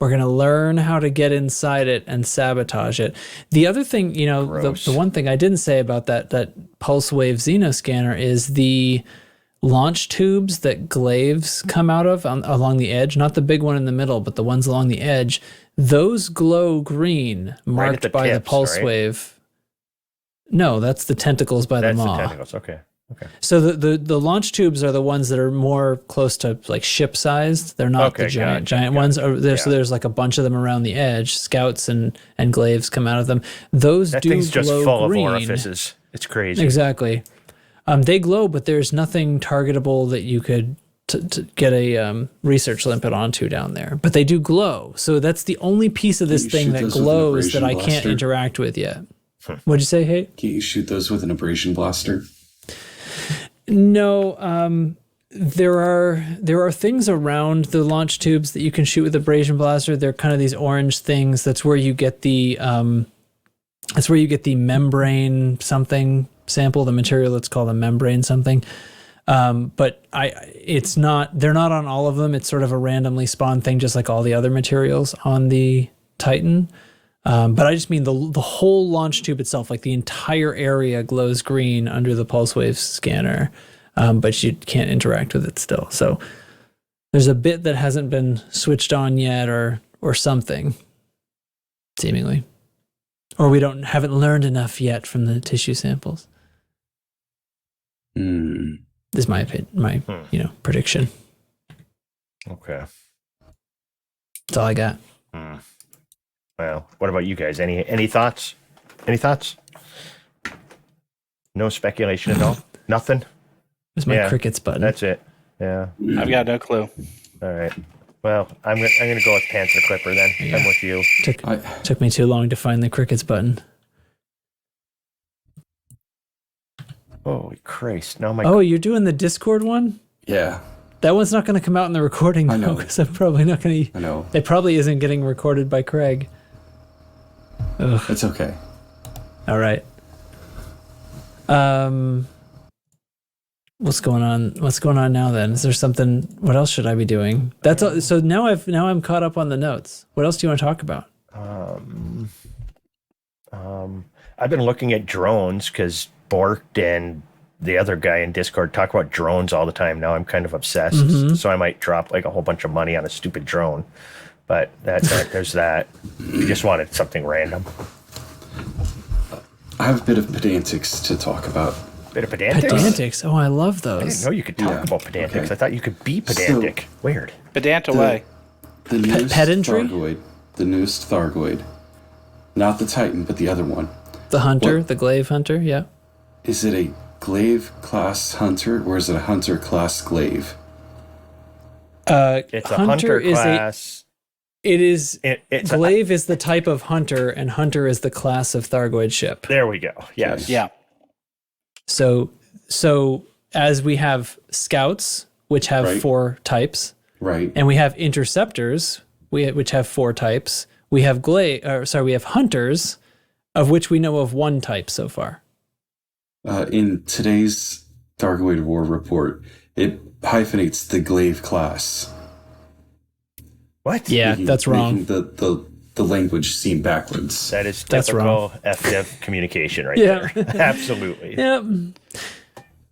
We're going to learn how to get inside it and sabotage it. The other thing, the one thing I didn't say about that pulse wave xeno scanner is the launch tubes that glaives come out of along the edge, not the big one in the middle, but the ones along the edge. Those glow green, marked by the pulse wave. No, that's the tentacles by the maw. That's the tentacles, okay. So the launch tubes are the ones that are more close to like ship sized. They're not the giant ones. So there's like a bunch of them around the edge. Scouts and glaives come out of them. Those that do thing's glow just full green. of orifices. It's crazy. Exactly. They glow, but there's nothing targetable that you could to get a research limpet onto down there. But they do glow. So that's the only piece of this thing that glows that I can't interact with yet. What'd you say, Hey? Can't you shoot those with an abrasion blaster? No, there are things around the launch tubes that you can shoot with abrasion blaster. They're kind of these orange things. That's where you get the membrane something sample, the material that's called a membrane something. But they're not on all of them. It's sort of a randomly spawned thing, just like all the other materials on the Titan. But I just mean the whole launch tube itself, like the entire area glows green under the pulse wave scanner, but you can't interact with it still. So there's a bit that hasn't been switched on yet, or something, seemingly, or we haven't learned enough yet from the tissue samples. This is my prediction. Okay, that's all I got. Well, what about you guys? Any thoughts? Any thoughts? No speculation at all? Nothing? There's my crickets button. That's it. Yeah. I've got no clue. All right. Well, I'm gonna go with Panther Clipper then. Yeah. I'm with you. Took me too long to find the crickets button. Holy Christ! Now you're doing the Discord one? Yeah. That one's not going to come out in the recording, though, because I'm probably not going to. I know. It probably isn't getting recorded by Craig. Ugh. It's okay. All right. What's going on? What's going on now? Then is there something? What else should I be doing? That's all, so now I'm caught up on the notes. What else do you want to talk about? I've been looking at drones because Bork and the other guy in Discord talk about drones all the time. Now I'm kind of obsessed, so I might drop like a whole bunch of money on a stupid drone. But there's that. You just wanted something random. I have a bit of pedantics to talk about. Bit of pedantics? Pedantics? Oh, I love those. I didn't know you could talk about pedantics. Okay. I thought you could be pedantic. So, weird. Pedant away. The newest pedantry? Thargoid. The newest Thargoid. Not the Titan, but the other one. The Hunter, the Glaive Hunter, yeah. Is it a Glaive class Hunter, or is it a Hunter class Glaive? It's a Hunter class. Glaive is the type of Hunter, and Hunter is the class of Thargoid ship. There we go. Yes. Yeah. So as we have Scouts, which have 4 types, right, and we have Interceptors, which have 4 types. We have we have Hunters, of which we know of 1 type so far. In today's Thargoid War report, it hyphenates the Glaive class. What? Yeah, that's wrong. Making the language seem backwards. That is typical FDev communication right there. Absolutely.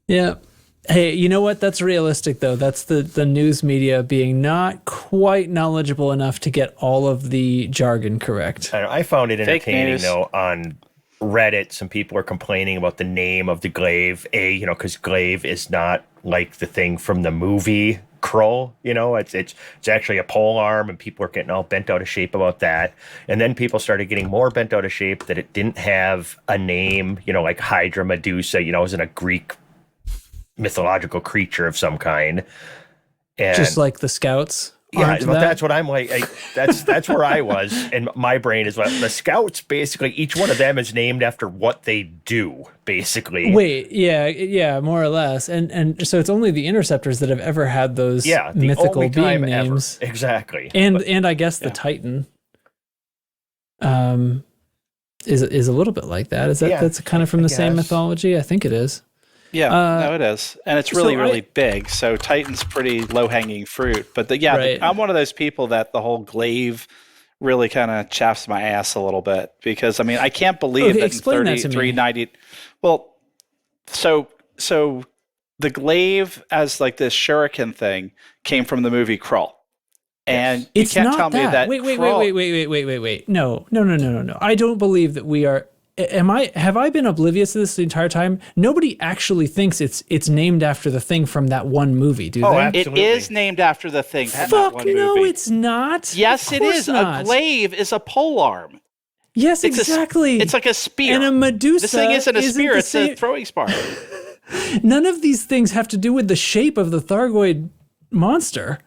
Yep. Hey, you know what? That's realistic, though. That's the news media being not quite knowledgeable enough to get all of the jargon correct. I found it entertaining, though, on Reddit. Some people are complaining about the name of the glaive. Because glaive is not like the thing from the movie Krull. It's actually a pole arm, and people are getting all bent out of shape about that. And then people started getting more bent out of shape that it didn't have a name, like Hydra, Medusa, isn't a Greek mythological creature of some kind, and just like the Scouts. Yeah, but that's what I'm like. That's where I was, and my brain is the Scouts. Basically, each one of them is named after what they do. Basically, wait, yeah, more or less, and so it's only the Interceptors that have ever had those mythical being names, ever. Exactly, and I guess the Titan, is a little bit like that. Is that that's kind of from the same mythology? I think it is. Yeah, no, it is. And it's really big. So Titan's pretty low-hanging fruit. But I'm one of those people that the whole glaive really kind of chaffs my ass a little bit. Because, I can't believe that in 390... Well, so the glaive as like this shuriken thing came from the movie Krull. And you can't tell me that... Wait. No. I don't believe that we are... Have I been oblivious to this the entire time? Nobody actually thinks it's named after the thing from that one movie, do they? Absolutely. It is named after the thing from that one no, movie. It's not. Yes, it is. Not. A glaive is a polearm. Yes, exactly. It's like a spear. And a Medusa. This thing isn't a spear, it's a throwing spar. None of these things have to do with the shape of the Thargoid monster.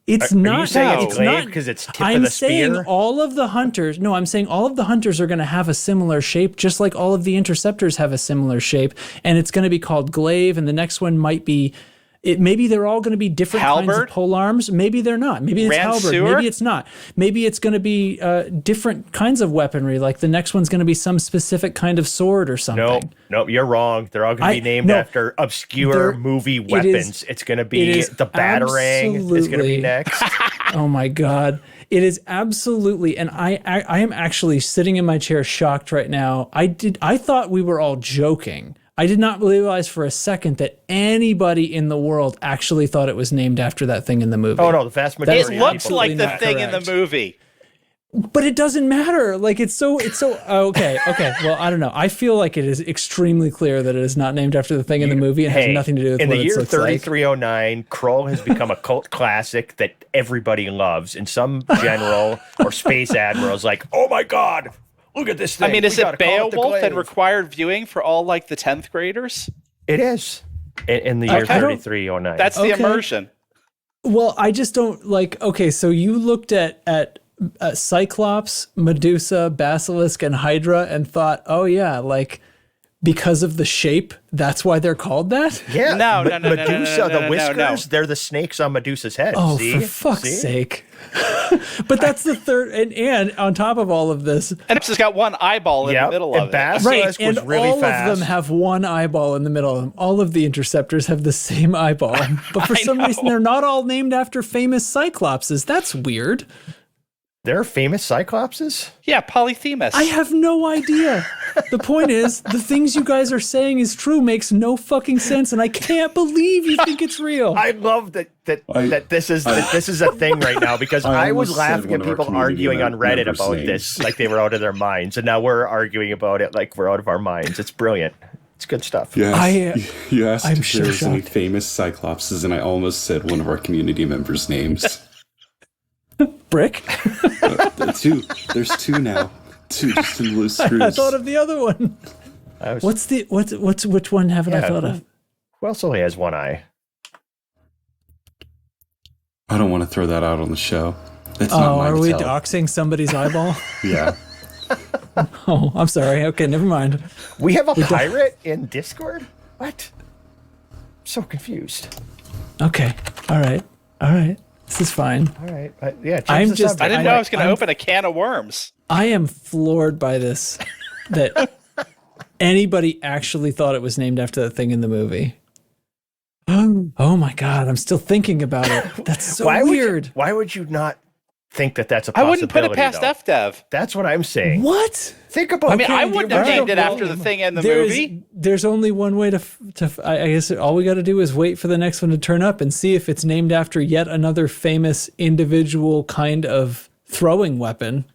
It's not. Are you saying it's glaive because it's tip of the spear? I'm saying all of the hunters are going to have a similar shape, just like all of the interceptors have a similar shape, and it's going to be called glaive, and the next one might be. Maybe they're all going to be different kinds of pole arms. Maybe they're not. Maybe it's halberd. Maybe it's not. Maybe it's going to be different kinds of weaponry. Like the next one's going to be some specific kind of sword or something. No, you're wrong. They're all going to be named after obscure movie weapons. It's going to be the Batarang. It's going to be next. Oh my God. It is absolutely, and I am actually sitting in my chair shocked right now. I thought we were all joking. I did not realize for a second that anybody in the world actually thought it was named after that thing in the movie. Oh no, the vast majority. It looks like the thing in the movie. But it doesn't matter. Like it's so okay. Well, I don't know. I feel like it is extremely clear that it is not named after the thing in the movie and has nothing to do with in what the year it looks 3309, Krull has become a cult classic that everybody loves, and some general or space admiral is like, "Oh my God, look at this thing." Is it Beowulf and required viewing for all like the 10th graders? It is in the year 3309. That's the immersion. Well, I just don't like. Okay, so you looked at Cyclops, Medusa, Basilisk, and Hydra and thought, oh yeah, like because of the shape, that's why they're called that? Yeah. No, Medusa, the whiskers, they're the snakes on Medusa's head. Oh, see? for fuck's sake. But that's the third, and on top of all of this. And it's just got one eyeball in the middle of it. Basilisk was really all fast. of them have one eyeball in the middle of them. All of the interceptors have the same eyeball. But for some reason, they're not all named after famous Cyclopses. That's weird. There are famous Cyclopses? Yeah, Polyphemus. I have no idea. The point is, the things you guys are saying is true makes no fucking sense, and I can't believe you think it's real. I love that this is a thing right now because I was laughing at people arguing on Reddit about this like they were out of their minds, and now we're arguing about it like we're out of our minds. It's brilliant. It's good stuff. Yes. You asked if there was any famous Cyclopses, and I almost said one of our community members' names. Brick? Two. There's two now. Two just in loose screws. I thought of the other one. Which one haven't I thought of? Who else only has one eye? I don't want to throw that out on the show. It's not mine are to we tell. doxing somebody's eyeball? Yeah. Oh, I'm sorry. Okay, never mind. We have a pirate in Discord? What? I'm so confused. Okay. All right. This is fine. All right. I didn't know I was going to open a can of worms. I am floored by this, that anybody actually thought it was named after that thing in the movie. Oh my God, I'm still thinking about it. That's so weird. Why would you not think that that's a I possibility. wouldn't put it past though. FDev. That's what I'm saying. What? Think about. I mean, I wouldn't have named it after the thing in the movie. There's only one way to. I guess all we got to do is wait for the next one to turn up and see if it's named after yet another famous individual kind of throwing weapon,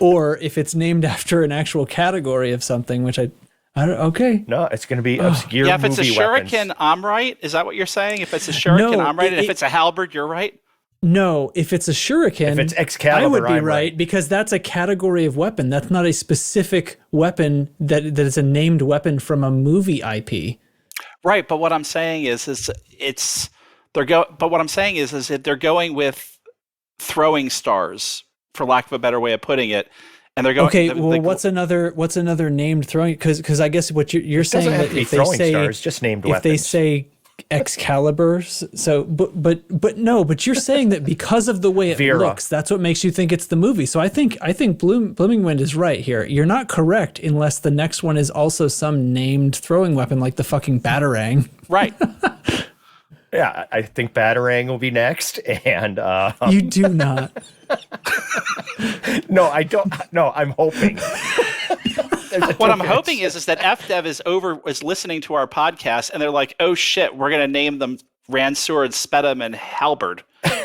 or if it's named after an actual category of something. Which I don't. Okay. No, it's going to be obscure. Yeah, if it's a movie shuriken, weapons. I'm right. Is that what you're saying? If it's a shuriken, I'm right, and if it's a halberd, you're right. No, if it's a shuriken, If it's Excalibur, I would be I'm right because that's a category of weapon. That's not a specific weapon that is a named weapon from a movie IP. Right, but what I'm saying is what I'm saying is that they're going with throwing stars, for lack of a better way of putting it, and they're going. Okay, what's another named throwing? Because I guess what you're saying that if they say stars, just named weapons. If they say Excalibur, so but no, but you're saying that because of the way it looks, that's what makes you think it's the movie. So I think Blooming Wind is right here. You're not correct unless the next one is also some named throwing weapon like the fucking Batarang. Right. Yeah, I think Batarang will be next, and you do not. No, I don't. No, I'm hoping. What I'm hoping is that FDev is listening to our podcast, and they're like, "Oh shit, we're gonna name them Ransword, Spedum, and Halberd,"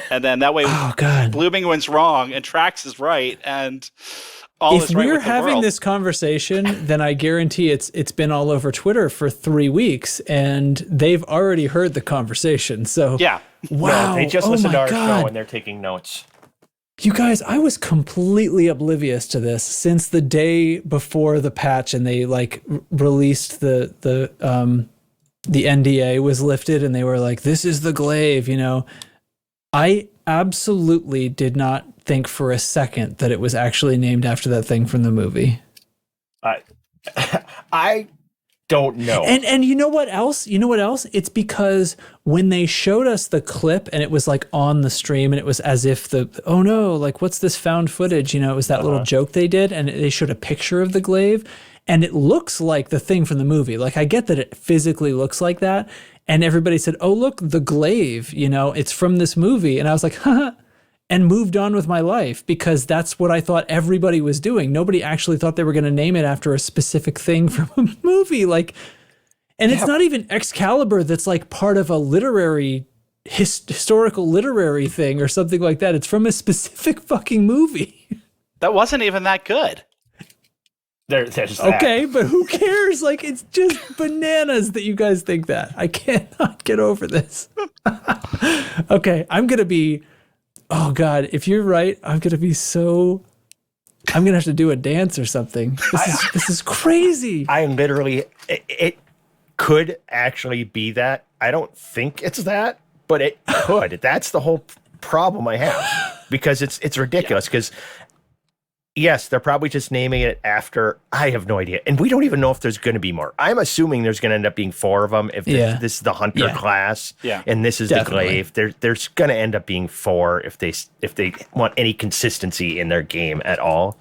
and then that way, oh god, Blooming Wind's wrong and Trax is right, and all is right with the world. If we're having this conversation, then I guarantee it's been all over Twitter for 3 weeks, and they've already heard the conversation. So yeah, wow, no, they just listened to our show and they're taking notes. You guys, I was completely oblivious to this since the day before the patch, and they released the NDA was lifted, and they were like, "This is the glaive," you know. I absolutely did not think for a second that it was actually named after that thing from the movie. I don't know. And you know what else? It's because when they showed us the clip and it was like on the stream and it was as if oh no, like what's this found footage? You know, it was that little joke they did, and they showed a picture of the glaive and it looks like the thing from the movie. Like I get that it physically looks like that. And everybody said, "Oh, look, the glaive, you know, it's from this movie." And I was like, haha, and moved on with my life because that's what I thought everybody was doing. Nobody actually thought they were going to name it after a specific thing from a movie. And it's not even Excalibur that's like part of a literary, historical literary thing or something like that. It's from a specific fucking movie. That wasn't even that good. There's okay, but who cares? Like, it's just bananas that you guys think that. I cannot get over this. Okay, I'm going to be... Oh God, if you're right, I'm going to have to do a dance or something. This is crazy. I am literally, it could actually be that. I don't think it's that, but it could. That's the whole problem I have because it's ridiculous because yes, they're probably just naming it after. I have no idea. And we don't even know if there's going to be more. I'm assuming there's going to end up being 4 of them. If this is the Hunter class and this is definitely the Glaive, there's going to end up being 4 if they want any consistency in their game at all.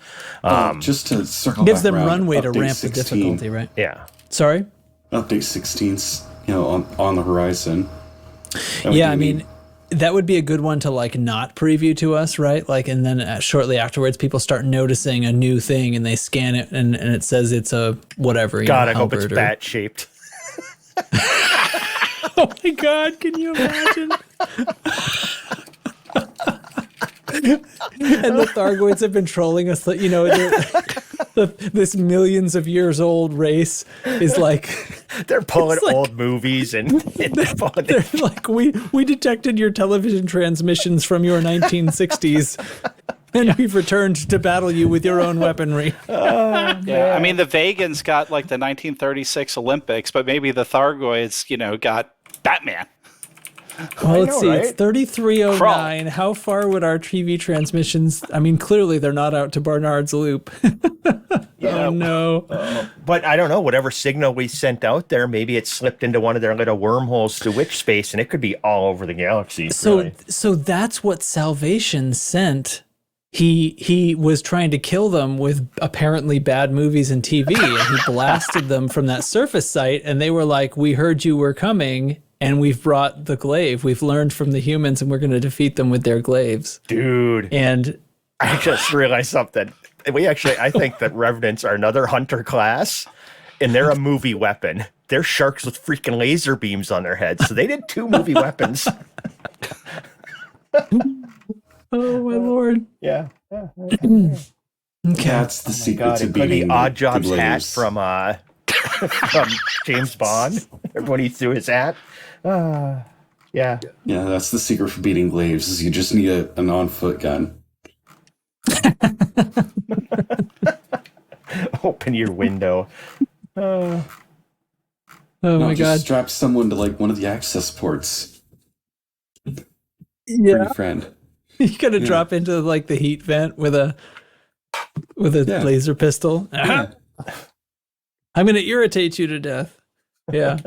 Just to circle gives back them around, runway to update ramp 16, the difficulty, right? Yeah. Sorry? Update 16's, on the horizon. Yeah, I mean, that would be a good one to not preview to us, right? And then shortly afterwards, people start noticing a new thing and they scan it and it says it's a whatever. God, I hope it's bat shaped. Oh my God, can you imagine? And the Thargoids have been trolling us. This millions of years old race is they're pulling old movies and they're like, we detected your television transmissions from your 1960s and we've returned to battle you with your own weaponry. Yeah, I mean the Vegans got the 1936 Olympics, but maybe the Thargoids, got Batman. Well, let's see. Right? It's 3309. Crawl. How far would our TV transmissions? I mean, clearly they're not out to Barnard's Loop. Oh no! But I don't know. Whatever signal we sent out there, maybe it slipped into one of their little wormholes to witch space, and it could be all over the galaxy. So that's what Salvation sent. He was trying to kill them with apparently bad movies and TV, and he blasted them from that surface site, and they were like, "We heard you were coming." and we've brought the glaive. We've learned from the humans, and we're going to defeat them with their glaives. Dude. And I just realized something. I think that Revenants are another hunter class, and they're a movie weapon. They're sharks with freaking laser beams on their heads. So they did 2 movie weapons. Oh, my Lord. Yeah. Okay. That's the secret to the beating Odd Jobs the hat Glaives. from James Bond. When he threw his hat. Yeah. Yeah, that's the secret for beating Glaives, is you just need an on-foot gun. Open your window. Oh, No, my just God. strap someone to like one of the access ports. Bring Yeah. a friend. You got to drop into like the heat vent with a laser pistol. Yeah. I'm going to irritate you to death. Yeah.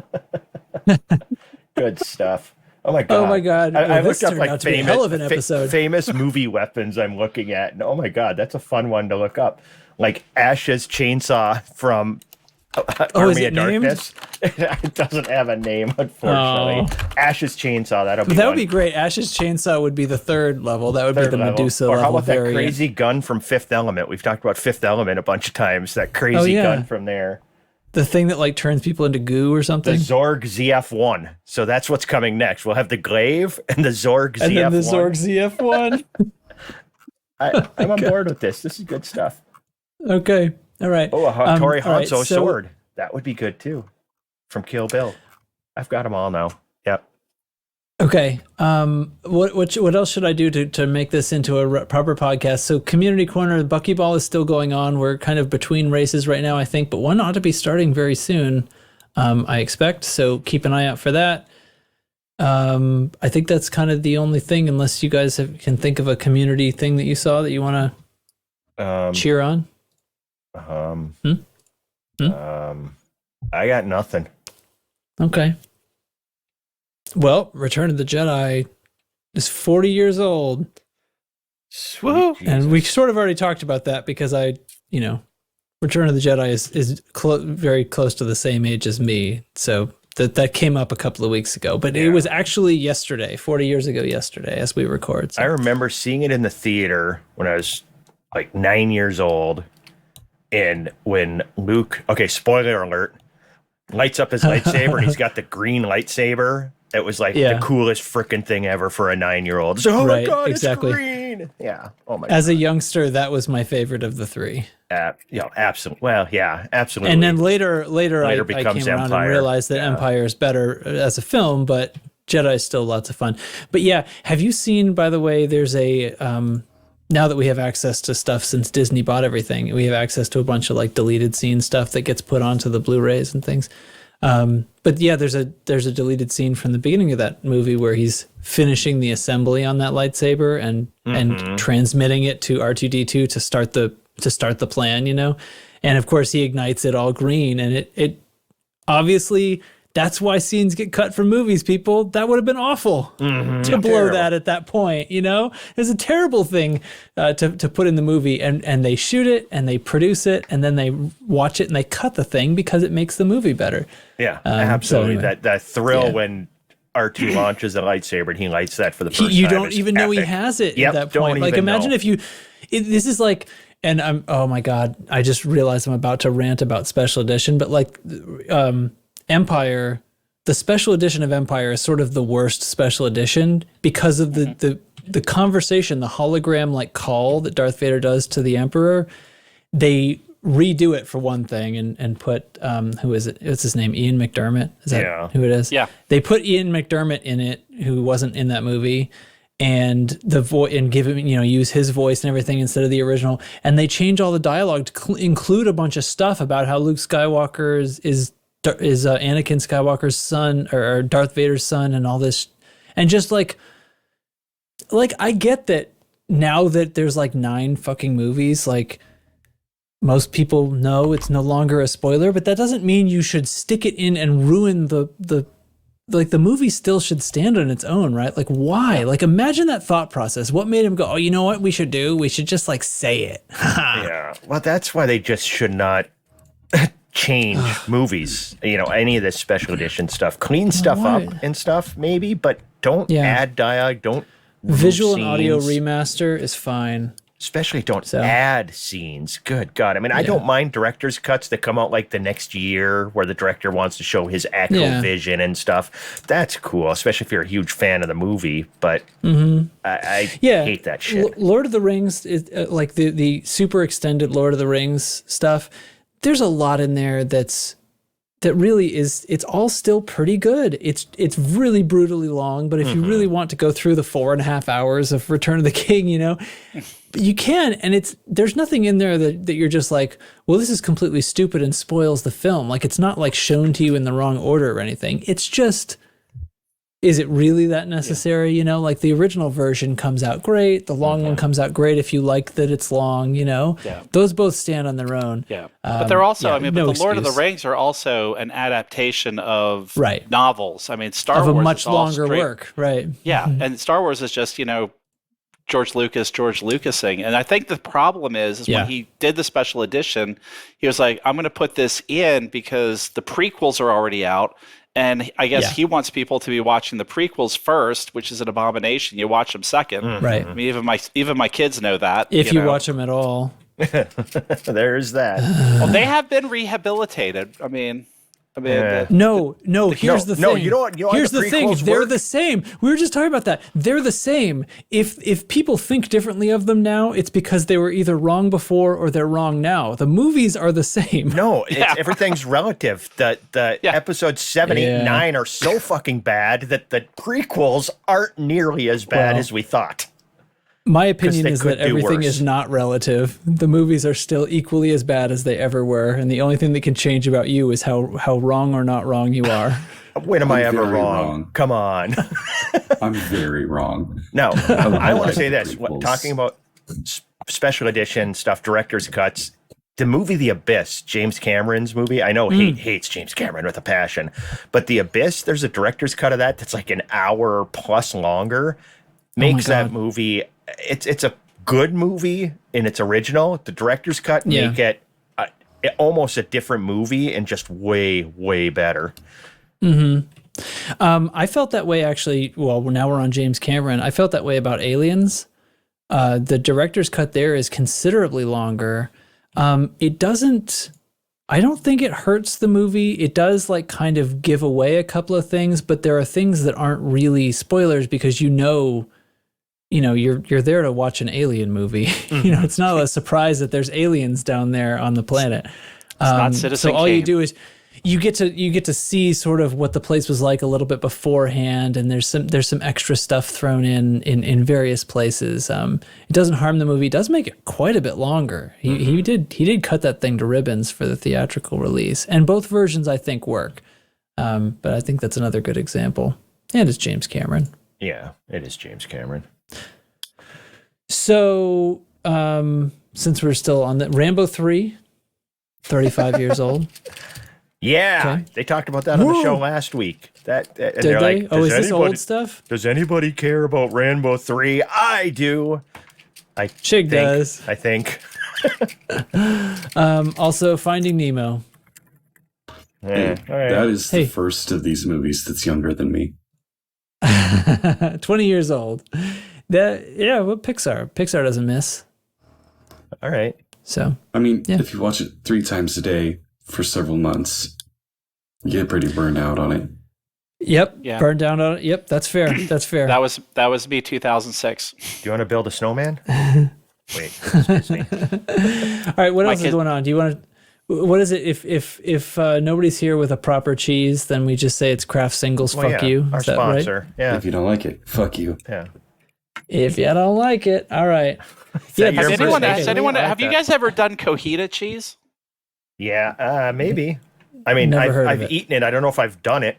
Good stuff. Oh my god! Oh my god! I This looked up turned like out to be a hell of an episode. famous movie weapons. I'm looking at, and oh my god, that's a fun one to look up. Like Ash's chainsaw from Army of Darkness. It doesn't have a name, unfortunately. Oh. Ash's chainsaw. That would be great. Ash's chainsaw would be the 3rd level. That would be the Medusa or level. how about that variant. crazy gun from Fifth Element? We've talked about Fifth Element a bunch of times. That crazy gun from there. The thing that like turns people into goo or something. The Zorg ZF1. So that's what's coming next. We'll have the Glaive and the Zorg ZF1. And then the Zorg ZF1. I'm on board with this. This is good stuff. Okay. All right. Oh, a Hattori all right, Hanzo so- sword. That would be good too. From Kill Bill. I've got them all now. Yep. Okay. What else should I do to make this into a proper podcast? So Community Corner, BuckyBall is still going on. We're kind of between races right now, I think, but one ought to be starting very soon, I expect. So keep an eye out for that. I think that's kind of the only thing, unless you guys can think of a community thing that you saw that you want to cheer on. I got nothing. Okay. Well, Return of the Jedi is 40 years old. Sweet And we sort of already talked about that because Return of the Jedi is very close to the same age as me. So that came up a couple of weeks ago. But it was actually yesterday, 40 years ago yesterday, as we record. So. I remember seeing it in the theater when I was like 9 years old. And when Luke, okay, spoiler alert, lights up his lightsaber and he's got the green lightsaber. It was like the coolest freaking thing ever for a 9-year-old. It's like, oh my God, exactly. It's green. Yeah. Oh my God. As a youngster, that was my favorite of the 3. Absolutely. Well, yeah, absolutely. And then later I becomes came around Empire. and realized that Empire is better as a film, but Jedi is still lots of fun. But yeah, have you seen, by the way, there's a, now that we have access to stuff since Disney bought everything, we have access to a bunch of like deleted scene stuff that gets put onto the Blu-rays and things. But yeah, there's a deleted scene from the beginning of that movie where he's finishing the assembly on that lightsaber and transmitting it to R2D2 to start the plan, and of course he ignites it all green, and it obviously that's why scenes get cut from movies. People, that would have been awful to blow that at that point. It's a terrible thing to put in the movie, and they shoot it and they produce it and then they watch it and they cut the thing because it makes the movie better. Yeah, absolutely. So anyway. That thrill when R2 launches a lightsaber and he lights that for the first time. You don't even know he has it at that point. Like, imagine if this is like, and I'm, oh my God, I just realized I'm about to rant about special edition, but like, Empire, the special edition of Empire is sort of the worst special edition because of the conversation, the hologram like call that Darth Vader does to the Emperor. They redo it for one thing and put who is it? What's his name? Ian McDermott. Is that who it is? Yeah. They put Ian McDermott in it, who wasn't in that movie, and and give him use his voice and everything instead of the original. And they change all the dialogue to include a bunch of stuff about how Luke Skywalker is Anakin Skywalker's son or Darth Vader's son and all this, and just like I get that now that there's like 9 fucking movies, like most people know it's no longer a spoiler, but that doesn't mean you should stick it in and ruin the movie still should stand on its own, right? Like, why? Like, imagine that thought process. What made him go, oh, you know what we should do? We should just like say it. Yeah. Well, that's why they just should not change movies. Any of this special edition stuff, clean stuff up and stuff, maybe, but don't add dialogue. Don't visual and audio remaster is fine. Especially don't add scenes. Good God. I mean, I don't mind director's cuts that come out like the next year where the director wants to show his actual vision and stuff. That's cool, especially if you're a huge fan of the movie. But I hate that shit. Lord of the Rings, is, like the super extended Lord of the Rings stuff, there's a lot in there that really is, it's all still pretty good. It's really brutally long, but if you really want to go through the 4.5 hours of Return of the King, you can, and there's nothing in there that you're just like, well, this is completely stupid and spoils the film. Like, it's not like shown to you in the wrong order or anything. It's just, is it really that necessary? Like the original version comes out great. The long one comes out great if you like that it's long, Those both stand on their own. Yeah. But they're also, but the Lord of the Rings are also an adaptation of novels. I mean, Star Wars of a much is all longer work, right? Yeah. And Star Wars is just, George Lucasing. And I think the problem is when he did the special edition, he was like, I'm going to put this in because the prequels are already out. And I guess he wants people to be watching the prequels first, which is an abomination. You watch them second. Right. I mean, even my kids know that. If you watch them at all. There's that. Well, they have been rehabilitated. I mean, no. Here's the thing. No, you know what? Here's the thing. They're the same. We were just talking about that. They're the same. If people think differently of them now, it's because they were either wrong before or they're wrong now. The movies are the same. No, everything's relative. The episodes 7, 8, and 9 are so fucking bad that the prequels aren't nearly as bad as we thought. My opinion is that everything is not relative. The movies are still equally as bad as they ever were, and the only thing that can change about you is how wrong or not wrong you are. When am I ever wrong? Come on. I'm very wrong. No, I want to say this. Talking about special edition stuff, director's cuts, the movie The Abyss, James Cameron's movie, I know hates James Cameron with a passion, but The Abyss, there's a director's cut of that's like an hour plus longer, makes that movie... It's a good movie in its original. The director's cut make it almost a different movie and just way, way better. I felt that way actually. Well, now we're on James Cameron. I felt that way about Aliens. The director's cut there is considerably longer. It doesn't. I don't think it hurts the movie. It does like kind of give away a couple of things, but there are things that aren't really spoilers because you're there to watch an alien movie. It's not a surprise that there's aliens down there on the planet. It's not Citizen So all Kane. you do is you get to see sort of what the place was like a little bit beforehand, and there's some extra stuff thrown in various places. It doesn't harm the movie. It does make it quite a bit longer. He did cut that thing to ribbons for the theatrical release, and both versions I think work. But I think that's another good example. And it's James Cameron. Yeah, it is James Cameron. So, since we're still on the Rambo 3, 35 years old. Yeah, they talked about that on the show last week. Did they? Like, is this old stuff? Does anybody care about Rambo 3? I do. Chig does. I think. Also, Finding Nemo. Hey, that is the first of these movies that's younger than me. 20 years old. Pixar doesn't miss. All right. So I mean, if you watch it 3 times a day for several months, you get pretty burned out on it. Yep. Yeah. Burned down on it. Yep. That's fair. That's fair. That was me 200006. Do you want to build a snowman? Wait. Excuse me. All right. What else is going on? Do you want to? What is it? If nobody's here with a proper cheese, then we just say it's Kraft Singles. Fuck you. Our sponsor. Right? Yeah. If you don't like it, fuck you. Yeah. If you don't like it, all right. Have you guys ever done cojita cheese? Yeah, maybe. I mean, I've eaten it. I don't know if I've done it.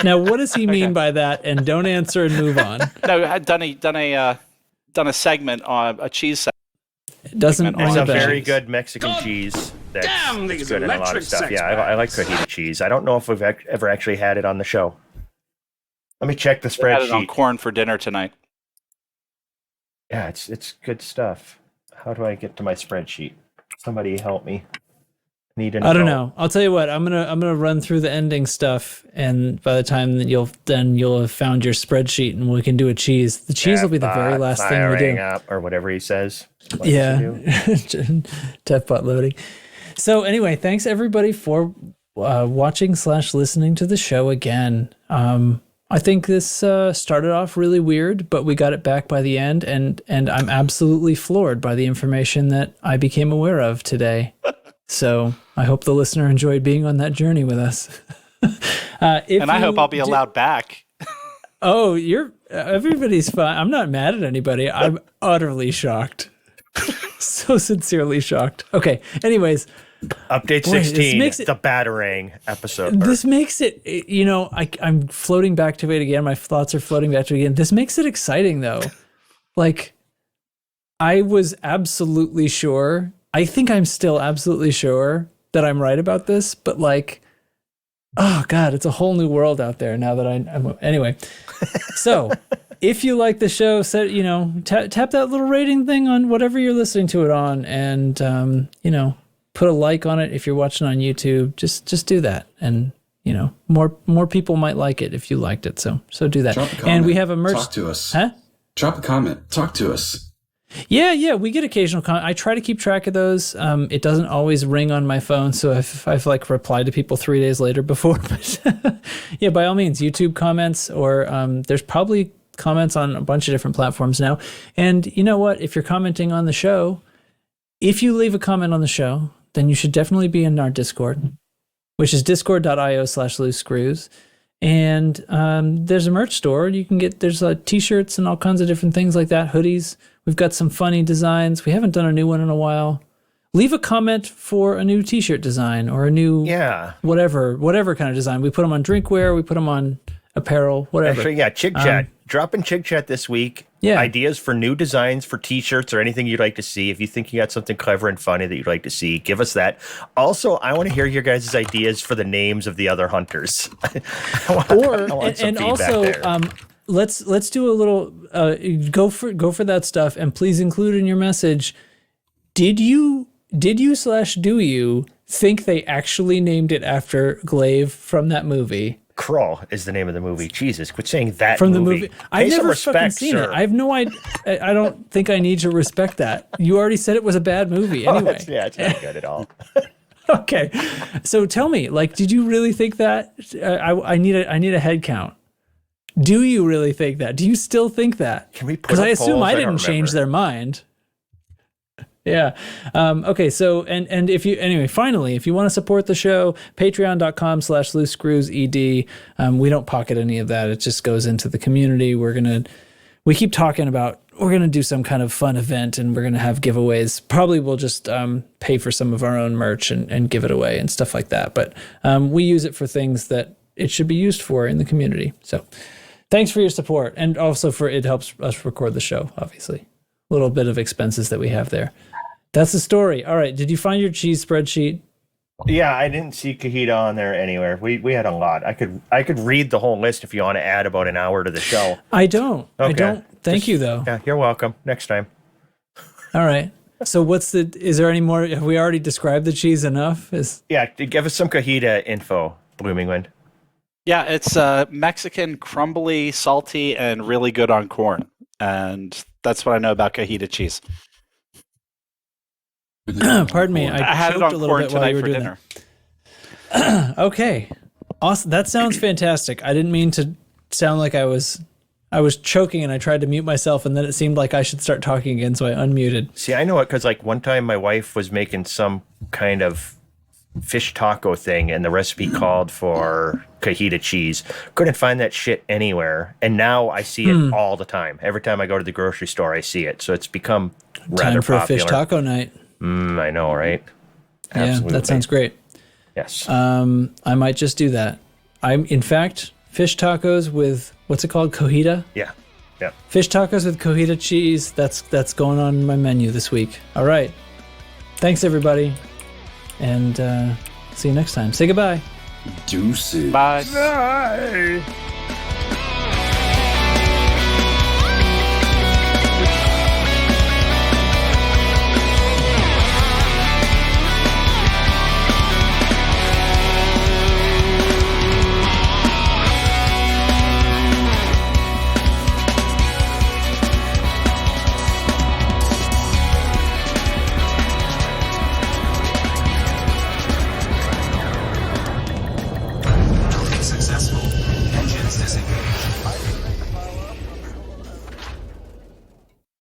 Now, what does he mean by that? And don't answer and move on. No, I've done a segment on a cheese segment. It doesn't. There's a very good Mexican cheese that's good in a lot of stuff. Yeah, I like cojita cheese. I don't know if we've ever actually had it on the show. Let me check the spreadsheet. I had it on corn for dinner tonight. Yeah, it's good stuff. How do I get to my spreadsheet? Somebody help me. Need I don't know. I'll tell you what. I'm gonna run through the ending stuff, and by the time that you'll have found your spreadsheet, and we can do a cheese. The cheese will be the very last thing we do, up, or whatever he says. Yeah, Tefbot loading. So anyway, thanks everybody for watching / listening to the show again. I think this started off really weird, but we got it back by the end, and I'm absolutely floored by the information that I became aware of today. So I hope the listener enjoyed being on that journey with us. And I hope I'll be allowed back. Oh, everybody's fine. I'm not mad at anybody. I'm utterly shocked. So sincerely shocked. Okay. Anyways. Update 16, the Batarang episode. This makes it, I'm floating back to it again. My thoughts are floating back to it again. This makes it exciting though. Like, I was absolutely sure. I think I'm still absolutely sure that I'm right about this, but like, oh God, it's a whole new world out there now that I'm anyway. So if you like the show, tap that little rating thing on whatever you're listening to it on, and, put a like on it if you're watching on YouTube. Just do that. And, more people might like it if you liked it. So do that. Drop a comment. And we have a merch. Talk to us. Huh? Drop a comment. Talk to us. Yeah, we get occasional comments. I try to keep track of those. It doesn't always ring on my phone, so I've like replied to people 3 days later before. But yeah, by all means, YouTube comments, or there's probably comments on a bunch of different platforms now. And you know what? If you're commenting on the show, if you leave a comment on the show, then you should definitely be in our Discord, which is discord.io/loosescrews. And there's a merch store. There's t-shirts and all kinds of different things like that, hoodies. We've got some funny designs. We haven't done a new one in a while. Leave a comment for a new t-shirt design or a new whatever kind of design. We put them on drinkware. We put them on apparel, whatever. Actually, Chig Chat. Drop in Chig Chat this week. Yeah. Ideas for new designs for t-shirts or anything you'd like to see. If you think you got something clever and funny that you'd like to see, give us that. Also, I want to hear your guys' ideas for the names of the other hunters. Let's do a little go for that stuff, and please include in your message. Did you / do you think they actually named it after Glaive from that movie? Krull is the name of the movie. Jesus, quit saying that from movie. The movie. I've never fucking seen it. I have no idea. I don't think I need to respect that. You already said it was a bad movie anyway. It's not good at all. Okay, so tell me, did you really think that? I need a head count. Do you really think that? Do you still think that? Can we put? Because I assume I didn't change their mind. Yeah. Okay. So, and finally, if you want to support the show, patreon.com/loosescrewsed. We don't pocket any of that. It just goes into the community. We keep talking about, we're going to do some kind of fun event, and we're going to have giveaways. Probably we'll just pay for some of our own merch and give it away and stuff like that. But we use it for things that it should be used for in the community. So thanks for your support. And also it helps us record the show, obviously. A little bit of expenses that we have there. That's the story. All right. Did you find your cheese spreadsheet? Yeah, I didn't see Cajita on there anywhere. We had a lot. I could read the whole list if you want to add about an hour to the show. I don't. Okay. I don't. Thank you, though. Yeah, you're welcome. Next time. All right. So is there any more? Have we already described the cheese enough? Yeah, give us some Cajita info, Blooming Wind. Yeah, it's Mexican, crumbly, salty, and really good on corn. And that's what I know about Cajita cheese. Pardon me, I had it on a little corn bit while tonight you were for doing dinner. That. Okay, awesome. That sounds fantastic. I didn't mean to sound like I was choking, and I tried to mute myself, and then it seemed like I should start talking again, so I unmuted. See, I know it because one time my wife was making some kind of fish taco thing, and the recipe called for Cajita cheese. Couldn't find that shit anywhere, and now I see it all the time. Every time I go to the grocery store, I see it. So it's become rather time for popular. A fish taco night. I know, right? Absolutely. Yeah, that sounds great. Yes. I might just do that. In fact, fish tacos with, what's it called? Cojita? Yeah. Fish tacos with Cojita cheese. That's going on my menu this week. All right. Thanks, everybody. And see you next time. Say goodbye. Deuces. Bye. Bye.